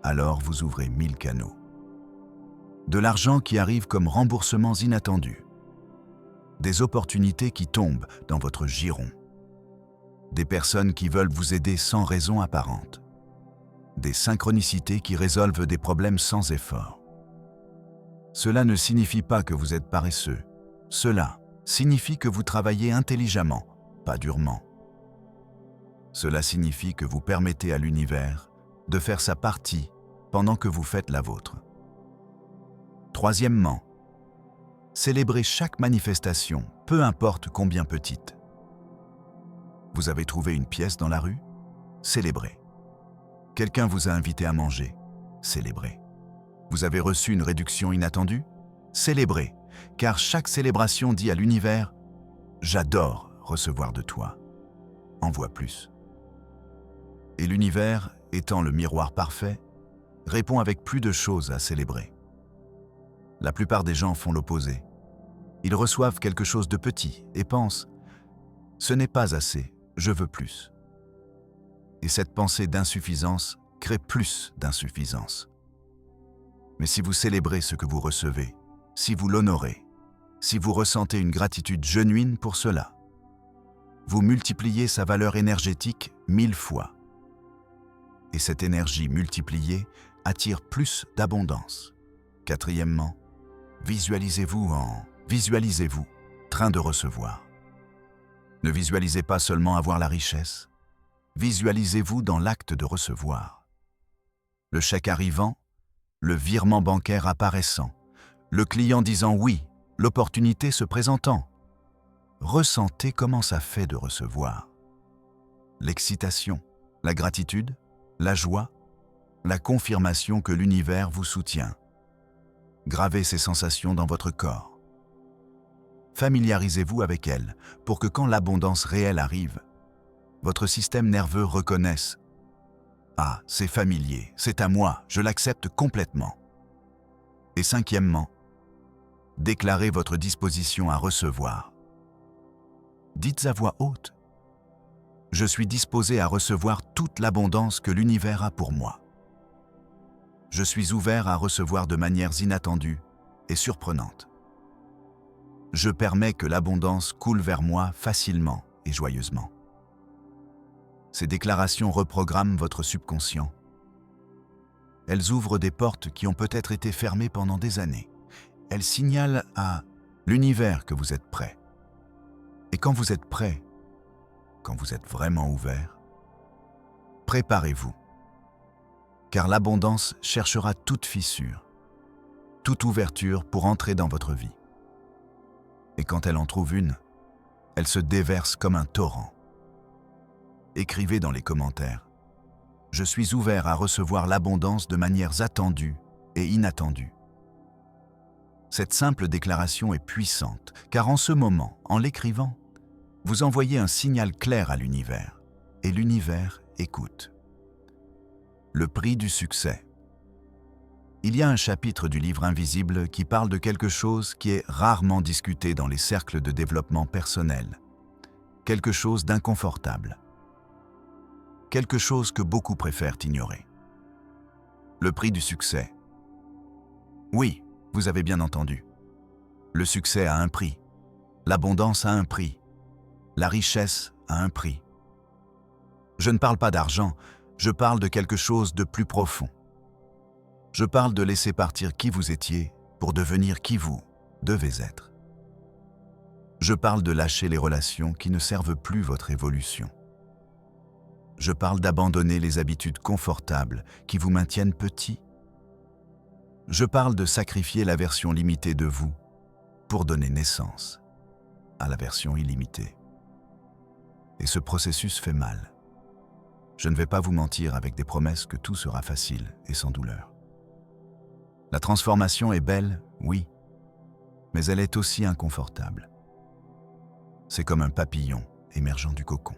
alors vous ouvrez 1000 canaux. De l'argent qui arrive comme remboursements inattendus. Des opportunités qui tombent dans votre giron. Des personnes qui veulent vous aider sans raison apparente. Des synchronicités qui résolvent des problèmes sans effort. Cela ne signifie pas que vous êtes paresseux. Cela signifie que vous travaillez intelligemment, pas durement. Cela signifie que vous permettez à l'univers de faire sa partie pendant que vous faites la vôtre. Troisièmement, célébrez chaque manifestation, peu importe combien petite. Vous avez trouvé une pièce dans la rue? Célébrez. Quelqu'un vous a invité à manger? Célébrez. Vous avez reçu une réduction inattendue? Célébrez, car chaque célébration dit à l'univers « J'adore recevoir de toi. Envoie plus. » Et l'univers, étant le miroir parfait, répond avec plus de choses à célébrer. La plupart des gens font l'opposé. Ils reçoivent quelque chose de petit et pensent « Ce n'est pas assez, je veux plus. » Et cette pensée d'insuffisance crée plus d'insuffisance. Mais si vous célébrez ce que vous recevez, si vous l'honorez, si vous ressentez une gratitude genuine pour cela, vous multipliez sa valeur énergétique 1000 fois. Et cette énergie multipliée attire plus d'abondance. Quatrièmement, visualisez-vous train de recevoir. Ne visualisez pas seulement avoir la richesse, visualisez-vous dans l'acte de recevoir. Le chèque arrivant, le virement bancaire apparaissant, le client disant oui, l'opportunité se présentant. Ressentez comment ça fait de recevoir. L'excitation, la gratitude, la joie, la confirmation que l'univers vous soutient. Gravez ces sensations dans votre corps. Familiarisez-vous avec elles pour que quand l'abondance réelle arrive, votre système nerveux reconnaisse « Ah, c'est familier, c'est à moi, je l'accepte complètement. » Et cinquièmement, déclarez votre disposition à recevoir. Dites à voix haute « Je suis disposé à recevoir toute l'abondance que l'univers a pour moi. Je suis ouvert à recevoir de manières inattendues et surprenantes. Je permets que l'abondance coule vers moi facilement et joyeusement. » Ces déclarations reprogramment votre subconscient. Elles ouvrent des portes qui ont peut-être été fermées pendant des années. Elles signalent à l'univers que vous êtes prêt. Et quand vous êtes prêt, quand vous êtes vraiment ouvert, préparez-vous. Car l'abondance cherchera toute fissure, toute ouverture pour entrer dans votre vie. Et quand elle en trouve une, elle se déverse comme un torrent. Écrivez dans les commentaires « Je suis ouvert à recevoir l'abondance de manières attendues et inattendues. » Cette simple déclaration est puissante, car en ce moment, en l'écrivant, vous envoyez un signal clair à l'univers, et l'univers écoute. Le prix du succès. Il y a un chapitre du livre invisible qui parle de quelque chose qui est rarement discuté dans les cercles de développement personnel. Quelque chose d'inconfortable. Quelque chose que beaucoup préfèrent ignorer. Le prix du succès. Oui, vous avez bien entendu. Le succès a un prix. L'abondance a un prix. La richesse a un prix. Je ne parle pas d'argent, je parle de quelque chose de plus profond. Je parle de laisser partir qui vous étiez pour devenir qui vous devez être. Je parle de lâcher les relations qui ne servent plus votre évolution. Je parle d'abandonner les habitudes confortables qui vous maintiennent petit. Je parle de sacrifier la version limitée de vous pour donner naissance à la version illimitée. Et ce processus fait mal. Je ne vais pas vous mentir avec des promesses que tout sera facile et sans douleur. La transformation est belle, oui, mais elle est aussi inconfortable. C'est comme un papillon émergeant du cocon.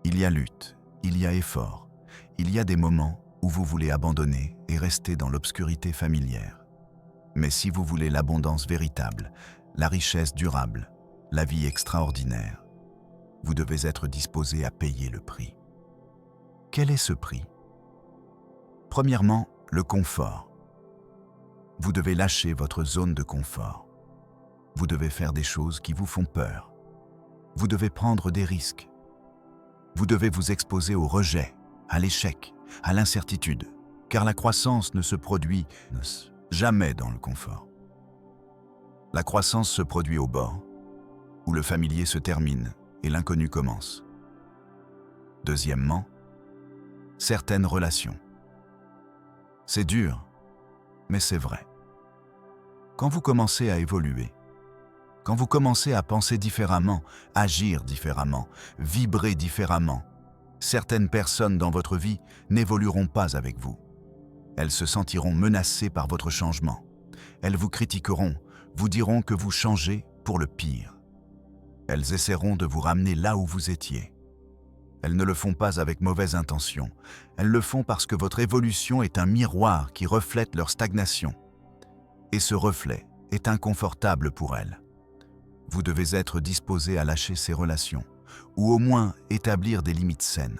Il y a lutte, il y a effort, il y a des moments où vous voulez abandonner et rester dans l'obscurité familière. Mais si vous voulez l'abondance véritable, la richesse durable, la vie extraordinaire, vous devez être disposé à payer le prix. Quel est ce prix? Premièrement, le confort. Vous devez lâcher votre zone de confort. Vous devez faire des choses qui vous font peur. Vous devez prendre des risques. Vous devez vous exposer au rejet, à l'échec, à l'incertitude, car la croissance ne se produit jamais dans le confort. La croissance se produit au bord, où le familier se termine et l'inconnu commence. Deuxièmement, certaines relations. C'est dur, mais c'est vrai. Quand vous commencez à évoluer, quand vous commencez à penser différemment, agir différemment, vibrer différemment, certaines personnes dans votre vie n'évolueront pas avec vous. Elles se sentiront menacées par votre changement. Elles vous critiqueront, vous diront que vous changez pour le pire. Elles essaieront de vous ramener là où vous étiez. Elles ne le font pas avec mauvaise intention. Elles le font parce que votre évolution est un miroir qui reflète leur stagnation. Et ce reflet est inconfortable pour elles. Vous devez être disposé à lâcher ces relations, ou au moins établir des limites saines.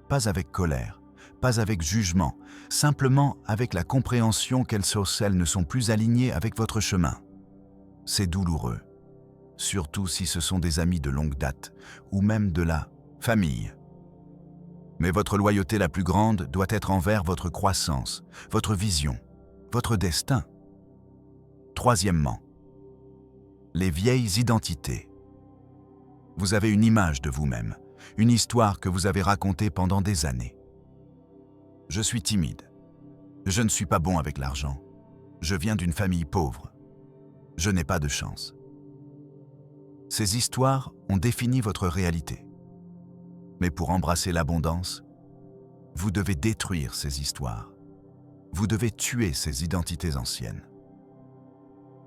Pas avec colère, pas avec jugement, simplement avec la compréhension qu'elles ne sont plus alignées avec votre chemin. C'est douloureux, surtout si ce sont des amis de longue date, ou même de la famille. Mais votre loyauté la plus grande doit être envers votre croissance, votre vision, votre destin. Troisièmement, les vieilles identités. Vous avez une image de vous-même, une histoire que vous avez racontée pendant des années. Je suis timide. Je ne suis pas bon avec l'argent. Je viens d'une famille pauvre. Je n'ai pas de chance. Ces histoires ont défini votre réalité. Mais pour embrasser l'abondance, vous devez détruire ces histoires. Vous devez tuer ces identités anciennes.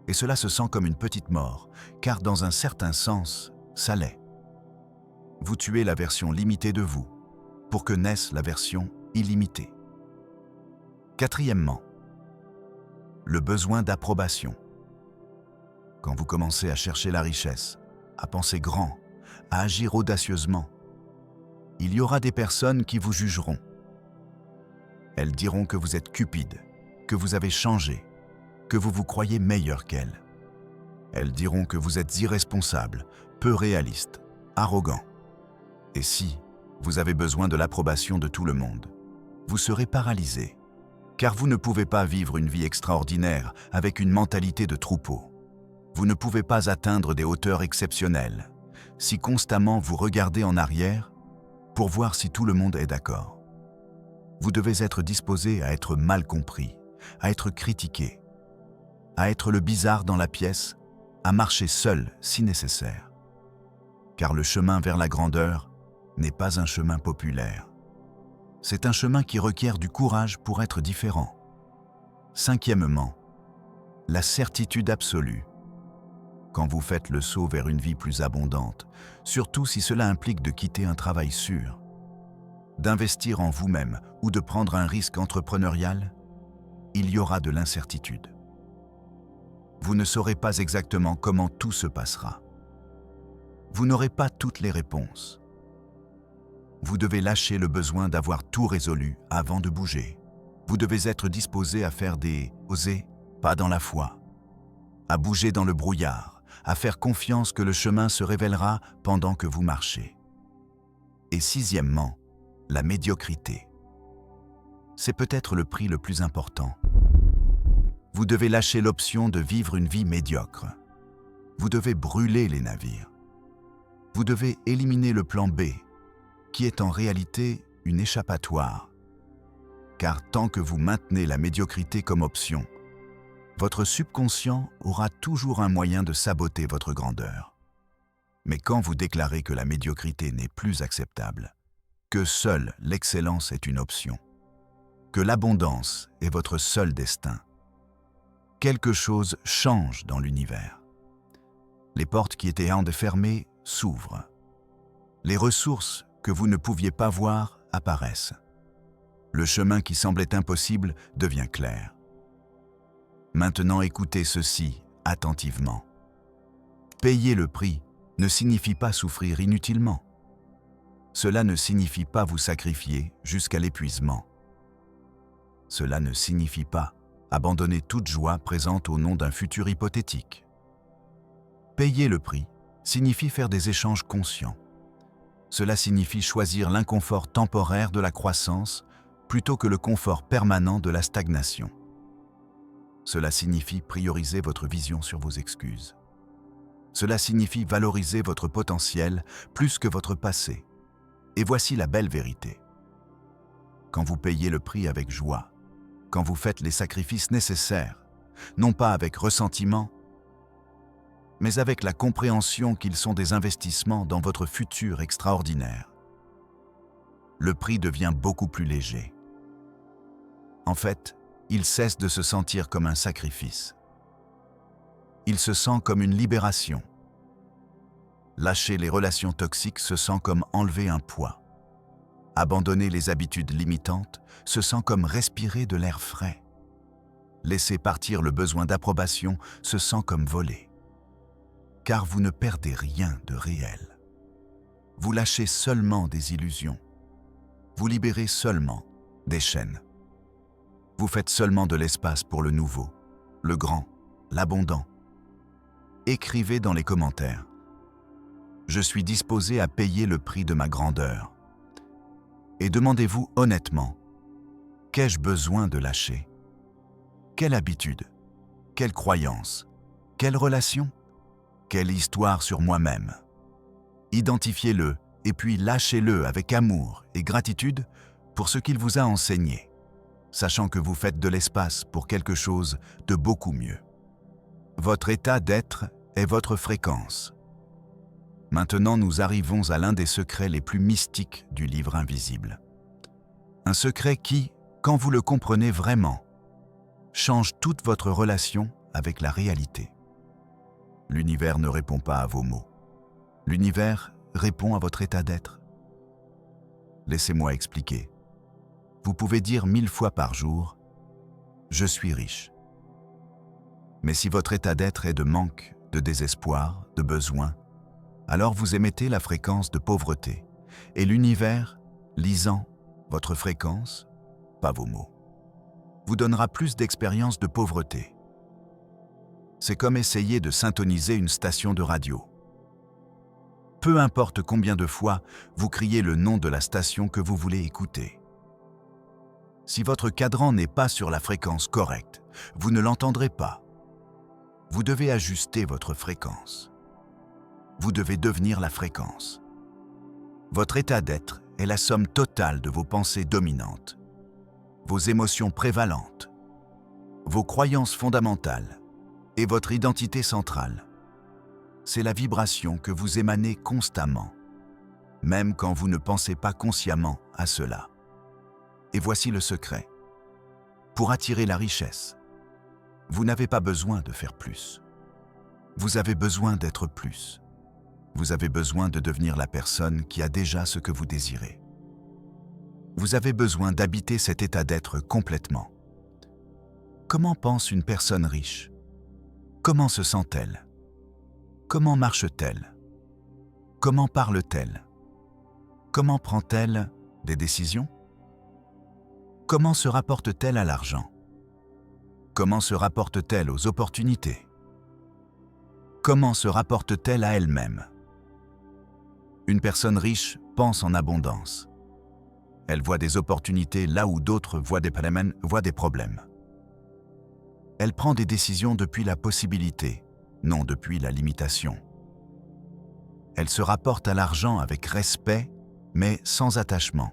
Et cela se sent comme une petite mort, car dans un certain sens, ça l'est. Vous tuez la version limitée de vous, pour que naisse la version illimitée. Quatrièmement, le besoin d'approbation. Quand vous commencez à chercher la richesse, à penser grand, à agir audacieusement, il y aura des personnes qui vous jugeront. Elles diront que vous êtes cupide, que vous avez changé, que vous vous croyez meilleur qu'elles. Elles diront que vous êtes irresponsable, peu réaliste, arrogant. Et si vous avez besoin de l'approbation de tout le monde, vous serez paralysé, car vous ne pouvez pas vivre une vie extraordinaire avec une mentalité de troupeau. Vous ne pouvez pas atteindre des hauteurs exceptionnelles si constamment vous regardez en arrière pour voir si tout le monde est d'accord. Vous devez être disposé à être mal compris, à être critiqué, à être le bizarre dans la pièce, à marcher seul si nécessaire. Car le chemin vers la grandeur n'est pas un chemin populaire. C'est un chemin qui requiert du courage pour être différent. Cinquièmement, la certitude absolue. Quand vous faites le saut vers une vie plus abondante, surtout si cela implique de quitter un travail sûr, d'investir en vous-même ou de prendre un risque entrepreneurial, il y aura de l'incertitude. Vous ne saurez pas exactement comment tout se passera. Vous n'aurez pas toutes les réponses. Vous devez lâcher le besoin d'avoir tout résolu avant de bouger. Vous devez être disposé à faire des « oser », pas dans la foi, à bouger dans le brouillard, à faire confiance que le chemin se révélera pendant que vous marchez. Et sixièmement, la médiocrité. C'est peut-être le prix le plus important. Vous devez lâcher l'option de vivre une vie médiocre. Vous devez brûler les navires. Vous devez éliminer le plan B, qui est en réalité une échappatoire. Car tant que vous maintenez la médiocrité comme option, votre subconscient aura toujours un moyen de saboter votre grandeur. Mais quand vous déclarez que la médiocrité n'est plus acceptable, que seule l'excellence est une option, que l'abondance est votre seul destin. Quelque chose change dans l'univers. Les portes qui étaient fermées s'ouvrent. Les ressources que vous ne pouviez pas voir apparaissent. Le chemin qui semblait impossible devient clair. Maintenant, écoutez ceci attentivement. Payer le prix ne signifie pas souffrir inutilement. Cela ne signifie pas vous sacrifier jusqu'à l'épuisement. Cela ne signifie pas abandonner toute joie présente au nom d'un futur hypothétique. Payer le prix signifie faire des échanges conscients. Cela signifie choisir l'inconfort temporaire de la croissance plutôt que le confort permanent de la stagnation. Cela signifie prioriser votre vision sur vos excuses. Cela signifie valoriser votre potentiel plus que votre passé. Et voici la belle vérité. Quand vous payez le prix avec joie, quand vous faites les sacrifices nécessaires, non pas avec ressentiment, mais avec la compréhension qu'ils sont des investissements dans votre futur extraordinaire, le prix devient beaucoup plus léger. En fait, il cesse de se sentir comme un sacrifice. Il se sent comme une libération. Lâcher les relations toxiques se sent comme enlever un poids. Abandonner les habitudes limitantes se sent comme respirer de l'air frais. Laisser partir le besoin d'approbation se sent comme voler. Car vous ne perdez rien de réel. Vous lâchez seulement des illusions. Vous libérez seulement des chaînes. Vous faites seulement de l'espace pour le nouveau, le grand, l'abondant. Écrivez dans les commentaires. Je suis disposé à payer le prix de ma grandeur. Et demandez-vous honnêtement, qu'ai-je besoin de lâcher? Quelle habitude? Quelle croyance? Quelle relation? Quelle histoire sur moi-même? Identifiez-le et puis lâchez-le avec amour et gratitude pour ce qu'il vous a enseigné, sachant que vous faites de l'espace pour quelque chose de beaucoup mieux. Votre état d'être est votre fréquence. Maintenant, nous arrivons à l'un des secrets les plus mystiques du livre invisible. Un secret qui, quand vous le comprenez vraiment, change toute votre relation avec la réalité. L'univers ne répond pas à vos mots. L'univers répond à votre état d'être. Laissez-moi expliquer. Vous pouvez dire 1000 fois par jour « Je suis riche ». Mais si votre état d'être est de manque, de désespoir, de besoin, alors vous émettez la fréquence de pauvreté, et l'univers, lisant votre fréquence, pas vos mots, vous donnera plus d'expérience de pauvreté. C'est comme essayer de syntoniser une station de radio. Peu importe combien de fois vous criez le nom de la station que vous voulez écouter. Si votre cadran n'est pas sur la fréquence correcte, vous ne l'entendrez pas. Vous devez ajuster votre fréquence. Vous devez devenir la fréquence. Votre état d'être est la somme totale de vos pensées dominantes, vos émotions prévalentes, vos croyances fondamentales et votre identité centrale. C'est la vibration que vous émanez constamment, même quand vous ne pensez pas consciemment à cela. Et voici le secret. Pour attirer la richesse, vous n'avez pas besoin de faire plus. Vous avez besoin d'être plus. Vous avez besoin de devenir la personne qui a déjà ce que vous désirez. Vous avez besoin d'habiter cet état d'être complètement. Comment pense une personne riche? Comment se sent-elle? Comment marche-t-elle? Comment parle-t-elle? Comment prend-elle des décisions? Comment se rapporte-t-elle à l'argent? Comment se rapporte-t-elle aux opportunités? Comment se rapporte-t-elle à elle-même? Une personne riche pense en abondance. Elle voit des opportunités là où d'autres voient des problèmes. Elle prend des décisions depuis la possibilité, non depuis la limitation. Elle se rapporte à l'argent avec respect, mais sans attachement.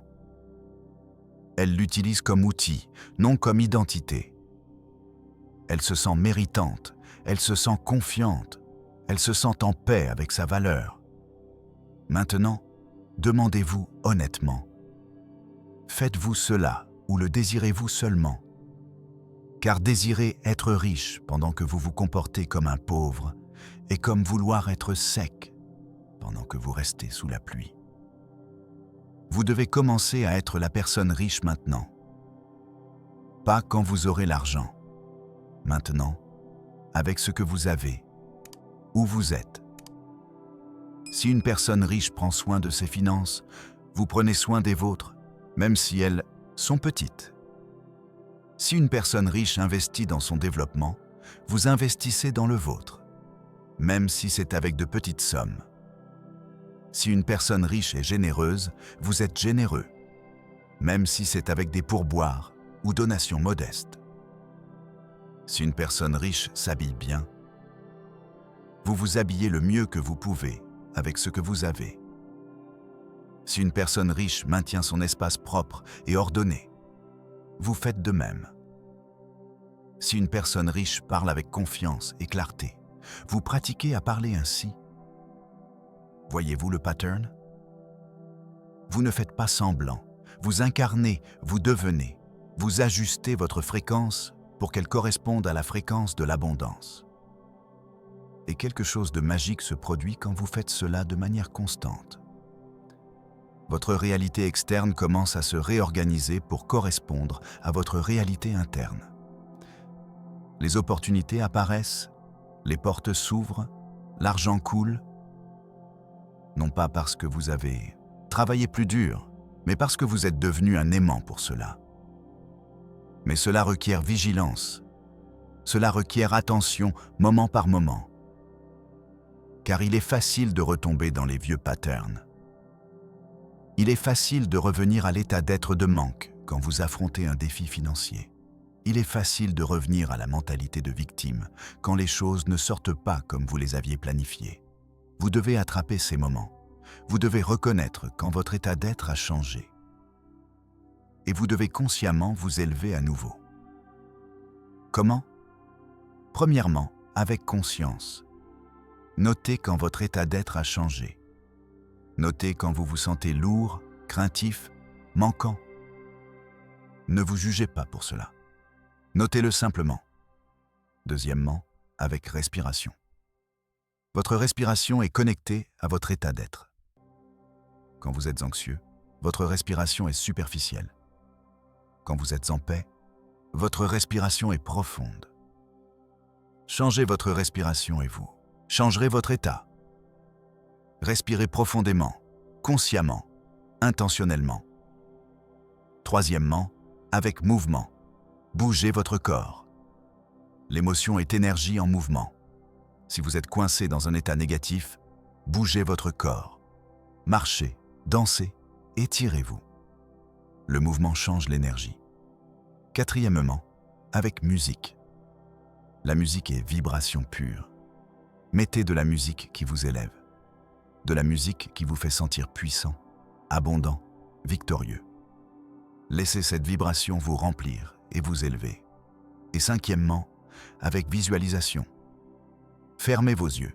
Elle l'utilise comme outil, non comme identité. Elle se sent méritante, elle se sent confiante, elle se sent en paix avec sa valeur. Maintenant, demandez-vous honnêtement, Faites-vous cela ou le désirez-vous seulement? Car désirer être riche pendant que vous vous comportez comme un pauvre est comme vouloir être sec pendant que vous restez sous la pluie. Vous devez commencer à être la personne riche maintenant. Pas quand vous aurez l'argent. Maintenant, avec ce que vous avez, où vous êtes. Si une personne riche prend soin de ses finances, vous prenez soin des vôtres, même si elles sont petites. Si une personne riche investit dans son développement, vous investissez dans le vôtre, même si c'est avec de petites sommes. Si une personne riche est généreuse, vous êtes généreux, même si c'est avec des pourboires ou donations modestes. Si une personne riche s'habille bien, vous vous habillez le mieux que vous pouvez avec ce que vous avez. Si une personne riche maintient son espace propre et ordonné, vous faites de même. Si une personne riche parle avec confiance et clarté, vous pratiquez à parler ainsi. Voyez-vous le pattern? Vous ne faites pas semblant, vous incarnez, vous devenez, vous ajustez votre fréquence pour qu'elle corresponde à la fréquence de l'abondance. Et quelque chose de magique se produit quand vous faites cela de manière constante. Votre réalité externe commence à se réorganiser pour correspondre à votre réalité interne. Les opportunités apparaissent, les portes s'ouvrent, l'argent coule, non pas parce que vous avez travaillé plus dur, mais parce que vous êtes devenu un aimant pour cela. Mais cela requiert vigilance, cela requiert attention moment par moment, car il est facile de retomber dans les vieux patterns. Il est facile de revenir à l'état d'être de manque quand vous affrontez un défi financier. Il est facile de revenir à la mentalité de victime quand les choses ne sortent pas comme vous les aviez planifiées. Vous devez attraper ces moments. Vous devez reconnaître quand votre état d'être a changé. Et vous devez consciemment vous élever à nouveau. Comment? Premièrement, avec conscience. Notez quand votre état d'être a changé. Notez quand vous vous sentez lourd, craintif, manquant. Ne vous jugez pas pour cela. Notez-le simplement. Deuxièmement, avec respiration. Votre respiration est connectée à votre état d'être. Quand vous êtes anxieux, votre respiration est superficielle. Quand vous êtes en paix, votre respiration est profonde. Changez votre respiration et vous changerez votre état. Respirez profondément, consciemment, intentionnellement. Troisièmement, avec mouvement. Bougez votre corps. L'émotion est énergie en mouvement. Si vous êtes coincé dans un état négatif, bougez votre corps. Marchez, dansez, étirez-vous. Le mouvement change l'énergie. Quatrièmement, avec musique. La musique est vibration pure. Mettez de la musique qui vous élève. De la musique qui vous fait sentir puissant, abondant, victorieux. Laissez cette vibration vous remplir et vous élever. Et cinquièmement, avec visualisation. Fermez vos yeux.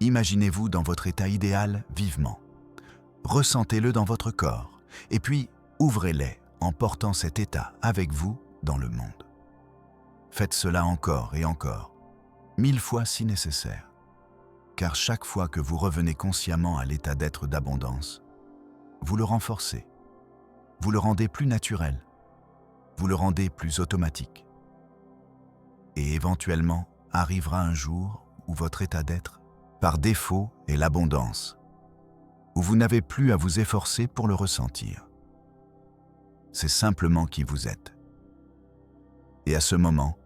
Imaginez-vous dans votre état idéal vivement. Ressentez-le dans votre corps et puis ouvrez-les en portant cet état avec vous dans le monde. Faites cela encore et encore, 1000 fois si nécessaire. Car chaque fois que vous revenez consciemment à l'état d'être d'abondance, vous le renforcez, vous le rendez plus naturel, vous le rendez plus automatique. Et éventuellement arrivera un jour où votre état d'être, par défaut, est l'abondance, où vous n'avez plus à vous efforcer pour le ressentir. C'est simplement qui vous êtes. Et à ce moment,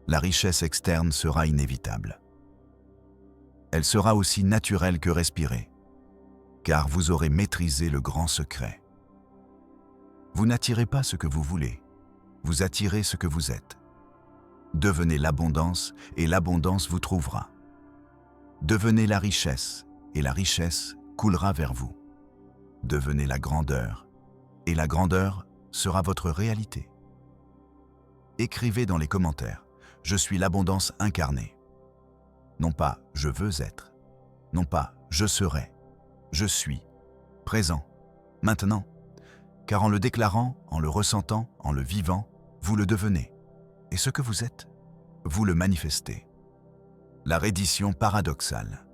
la richesse externe sera inévitable. Elle sera aussi naturelle que respirer, car vous aurez maîtrisé le grand secret. Vous n'attirez pas ce que vous voulez, vous attirez ce que vous êtes. Devenez l'abondance et l'abondance vous trouvera. Devenez la richesse et la richesse coulera vers vous. Devenez la grandeur et la grandeur sera votre réalité. Écrivez dans les commentaires « Je suis l'abondance incarnée ». Non pas « je veux être », non pas « je serai », je suis, présent, maintenant. car en le déclarant, en le ressentant, en le vivant, vous le devenez. Et ce que vous êtes, vous le manifestez. La reddition paradoxale.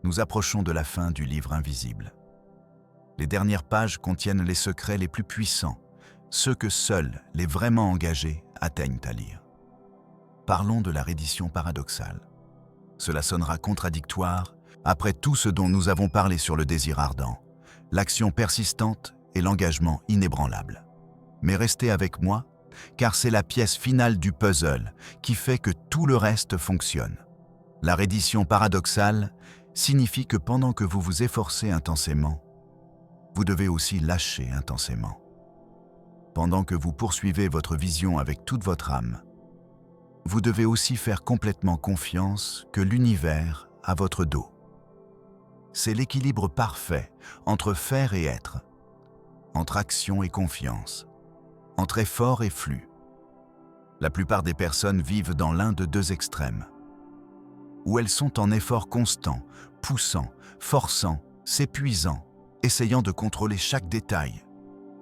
Nous approchons de la fin du livre invisible. Les dernières pages contiennent les secrets les plus puissants, ceux que seuls les vraiment engagés atteignent à lire. Parlons de la reddition paradoxale. Cela sonnera contradictoire après tout ce dont nous avons parlé sur le désir ardent, l'action persistante et l'engagement inébranlable. Mais restez avec moi, car c'est la pièce finale du puzzle qui fait que tout le reste fonctionne. La reddition paradoxale signifie que pendant que vous vous efforcez intensément, vous devez aussi lâcher intensément. Pendant que vous poursuivez votre vision avec toute votre âme, vous devez aussi faire complètement confiance que l'univers a votre dos. C'est l'équilibre parfait entre faire et être, entre action et confiance, entre effort et flux. La plupart des personnes vivent dans l'un de deux extrêmes, où elles sont en effort constant, poussant, forçant, s'épuisant, essayant de contrôler chaque détail,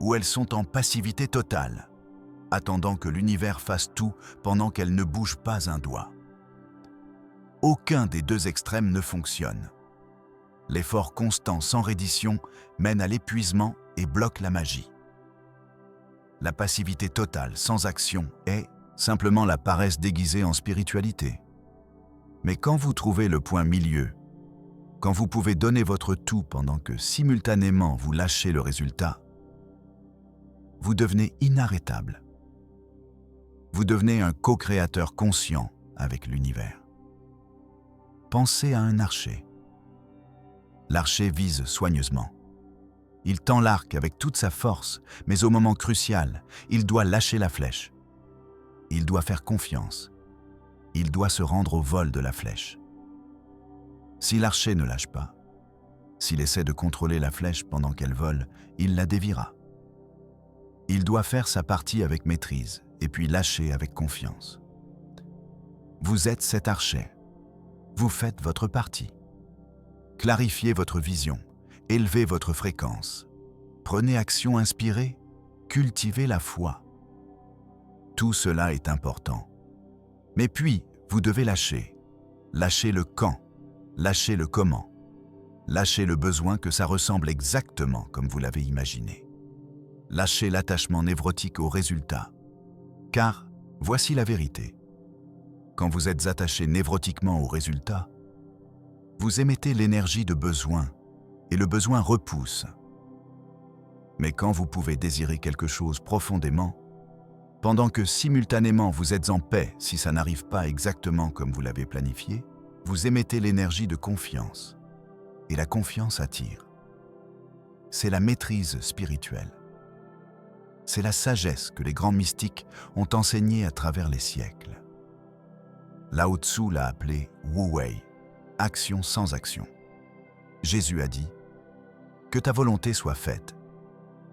où elles sont en passivité totale, attendant que l'univers fasse tout pendant qu'elles ne bougent pas un doigt. Aucun des deux extrêmes ne fonctionne. L'effort constant sans reddition mène à l'épuisement et bloque la magie. La passivité totale sans action est simplement la paresse déguisée en spiritualité. Mais quand vous trouvez le point milieu, quand vous pouvez donner votre tout pendant que simultanément vous lâchez le résultat, vous devenez inarrêtable. Vous devenez un co-créateur conscient avec l'univers. Pensez à un archer. L'archer vise soigneusement. Il tend l'arc avec toute sa force, mais au moment crucial, il doit lâcher la flèche. Il doit faire confiance. Il doit se rendre au vol de la flèche. Si l'archer ne lâche pas, s'il essaie de contrôler la flèche pendant qu'elle vole, il la déviera. Il doit faire sa partie avec maîtrise et puis lâcher avec confiance. Vous êtes cet archer. Vous faites votre partie. Clarifiez votre vision, élevez votre fréquence. Prenez action inspirée, cultivez la foi. Tout cela est important. Mais puis, vous devez lâcher. Lâcher le quand, lâcher le comment. Lâcher le besoin que ça ressemble exactement comme vous l'avez imaginé. Lâchez l'attachement névrotique au résultat. Car, voici la vérité. Quand vous êtes attaché névrotiquement au résultat, vous émettez l'énergie de besoin, et le besoin repousse. Mais quand vous pouvez désirer quelque chose profondément, pendant que simultanément vous êtes en paix si ça n'arrive pas exactement comme vous l'avez planifié, vous émettez l'énergie de confiance, et la confiance attire. C'est la maîtrise spirituelle. C'est la sagesse que les grands mystiques ont enseignée à travers les siècles. Lao Tzu l'a appelée Wu Wei, action sans action. Jésus a dit « Que ta volonté soit faite »,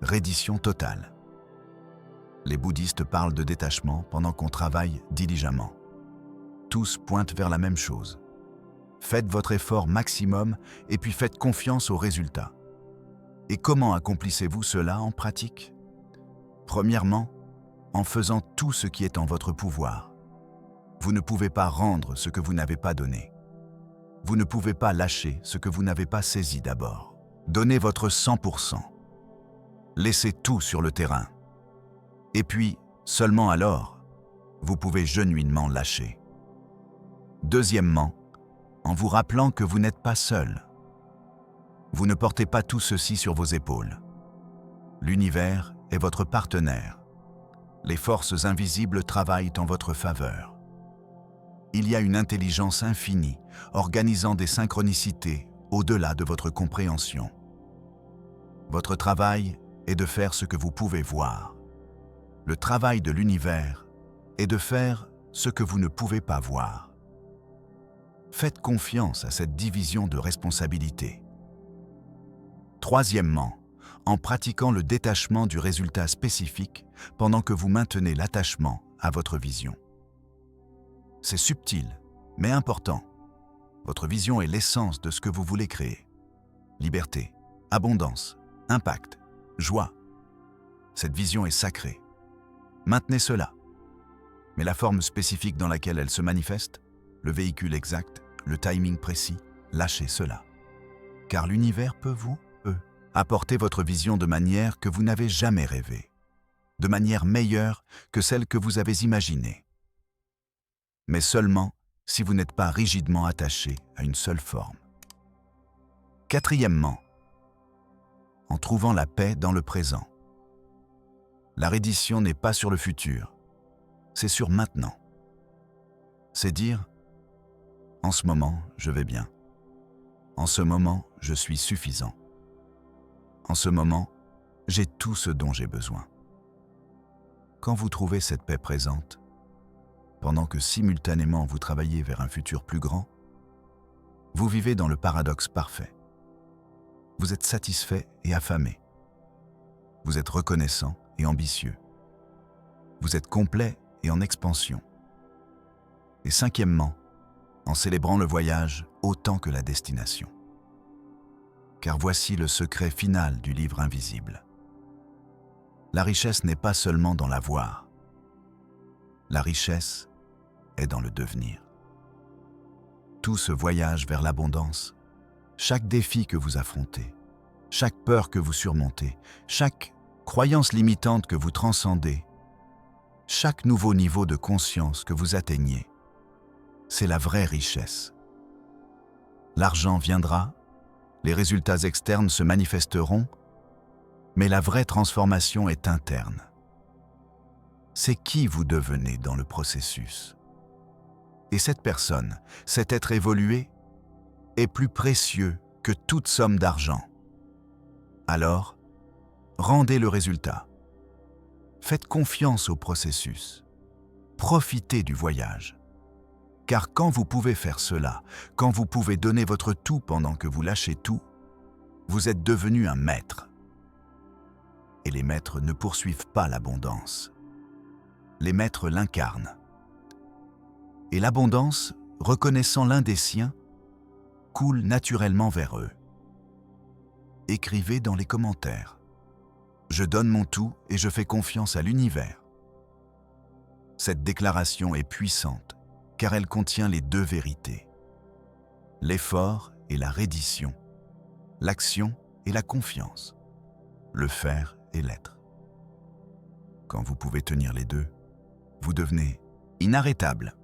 reddition totale. Les bouddhistes parlent de détachement pendant qu'on travaille diligemment. Tous pointent vers la même chose. Faites votre effort maximum et puis faites confiance aux résultats. Et comment accomplissez-vous cela en pratique ? Premièrement, en faisant tout ce qui est en votre pouvoir. Vous ne pouvez pas rendre ce que vous n'avez pas donné. Vous ne pouvez pas lâcher ce que vous n'avez pas saisi d'abord. Donnez votre 100%. Laissez tout sur le terrain. Et puis, seulement alors, vous pouvez genuinement lâcher. Deuxièmement, en vous rappelant que vous n'êtes pas seul. Vous ne portez pas tout ceci sur vos épaules. L'univers est votre partenaire. Les forces invisibles travaillent en votre faveur. Il y a une intelligence infinie, organisant des synchronicités au-delà de votre compréhension. Votre travail est de faire ce que vous pouvez voir. Le travail de l'univers est de faire ce que vous ne pouvez pas voir. Faites confiance à cette division de responsabilités. Troisièmement, en pratiquant le détachement du résultat spécifique pendant que vous maintenez l'attachement à votre vision. C'est subtil, mais important. Votre vision est l'essence de ce que vous voulez créer. Liberté, abondance, impact, joie. Cette vision est sacrée. Maintenez cela. Mais la forme spécifique dans laquelle elle se manifeste, le véhicule exact, le timing précis, lâchez cela. Car l'univers peut apporter votre vision de manière que vous n'avez jamais rêvée, de manière meilleure que celle que vous avez imaginée. Mais seulement si vous n'êtes pas rigidement attaché à une seule forme. Quatrièmement, en trouvant la paix dans le présent. La reddition n'est pas sur le futur, c'est sur maintenant. C'est dire, en ce moment, je vais bien. En ce moment, je suis suffisant. En ce moment, j'ai tout ce dont j'ai besoin. Quand vous trouvez cette paix présente, pendant que simultanément vous travaillez vers un futur plus grand, vous vivez dans le paradoxe parfait. Vous êtes satisfait et affamé. Vous êtes reconnaissant et ambitieux. Vous êtes complet et en expansion. Et cinquièmement, en célébrant le voyage autant que la destination. Car voici le secret final du livre invisible. La richesse n'est pas seulement dans l'avoir. La richesse est dans le devenir. Tout ce voyage vers l'abondance, chaque défi que vous affrontez, chaque peur que vous surmontez, chaque croyance limitante que vous transcendez, chaque nouveau niveau de conscience que vous atteignez, c'est la vraie richesse. L'argent viendra, les résultats externes se manifesteront, mais la vraie transformation est interne. C'est qui vous devenez dans le processus. Et cette personne, cet être évolué, est plus précieux que toute somme d'argent. Alors, rendez le résultat. Faites confiance au processus. Profitez du voyage. Car quand vous pouvez faire cela, quand vous pouvez donner votre tout pendant que vous lâchez tout, vous êtes devenu un maître. Et les maîtres ne poursuivent pas l'abondance. Les maîtres l'incarnent. Et l'abondance, reconnaissant l'un des siens, coule naturellement vers eux. Écrivez dans les commentaires. Je donne mon tout et je fais confiance à l'univers. Cette déclaration est puissante car elle contient les deux vérités. L'effort et la reddition. L'action et la confiance. Le faire et l'être. Quand vous pouvez tenir les deux, vous devenez inarrêtable.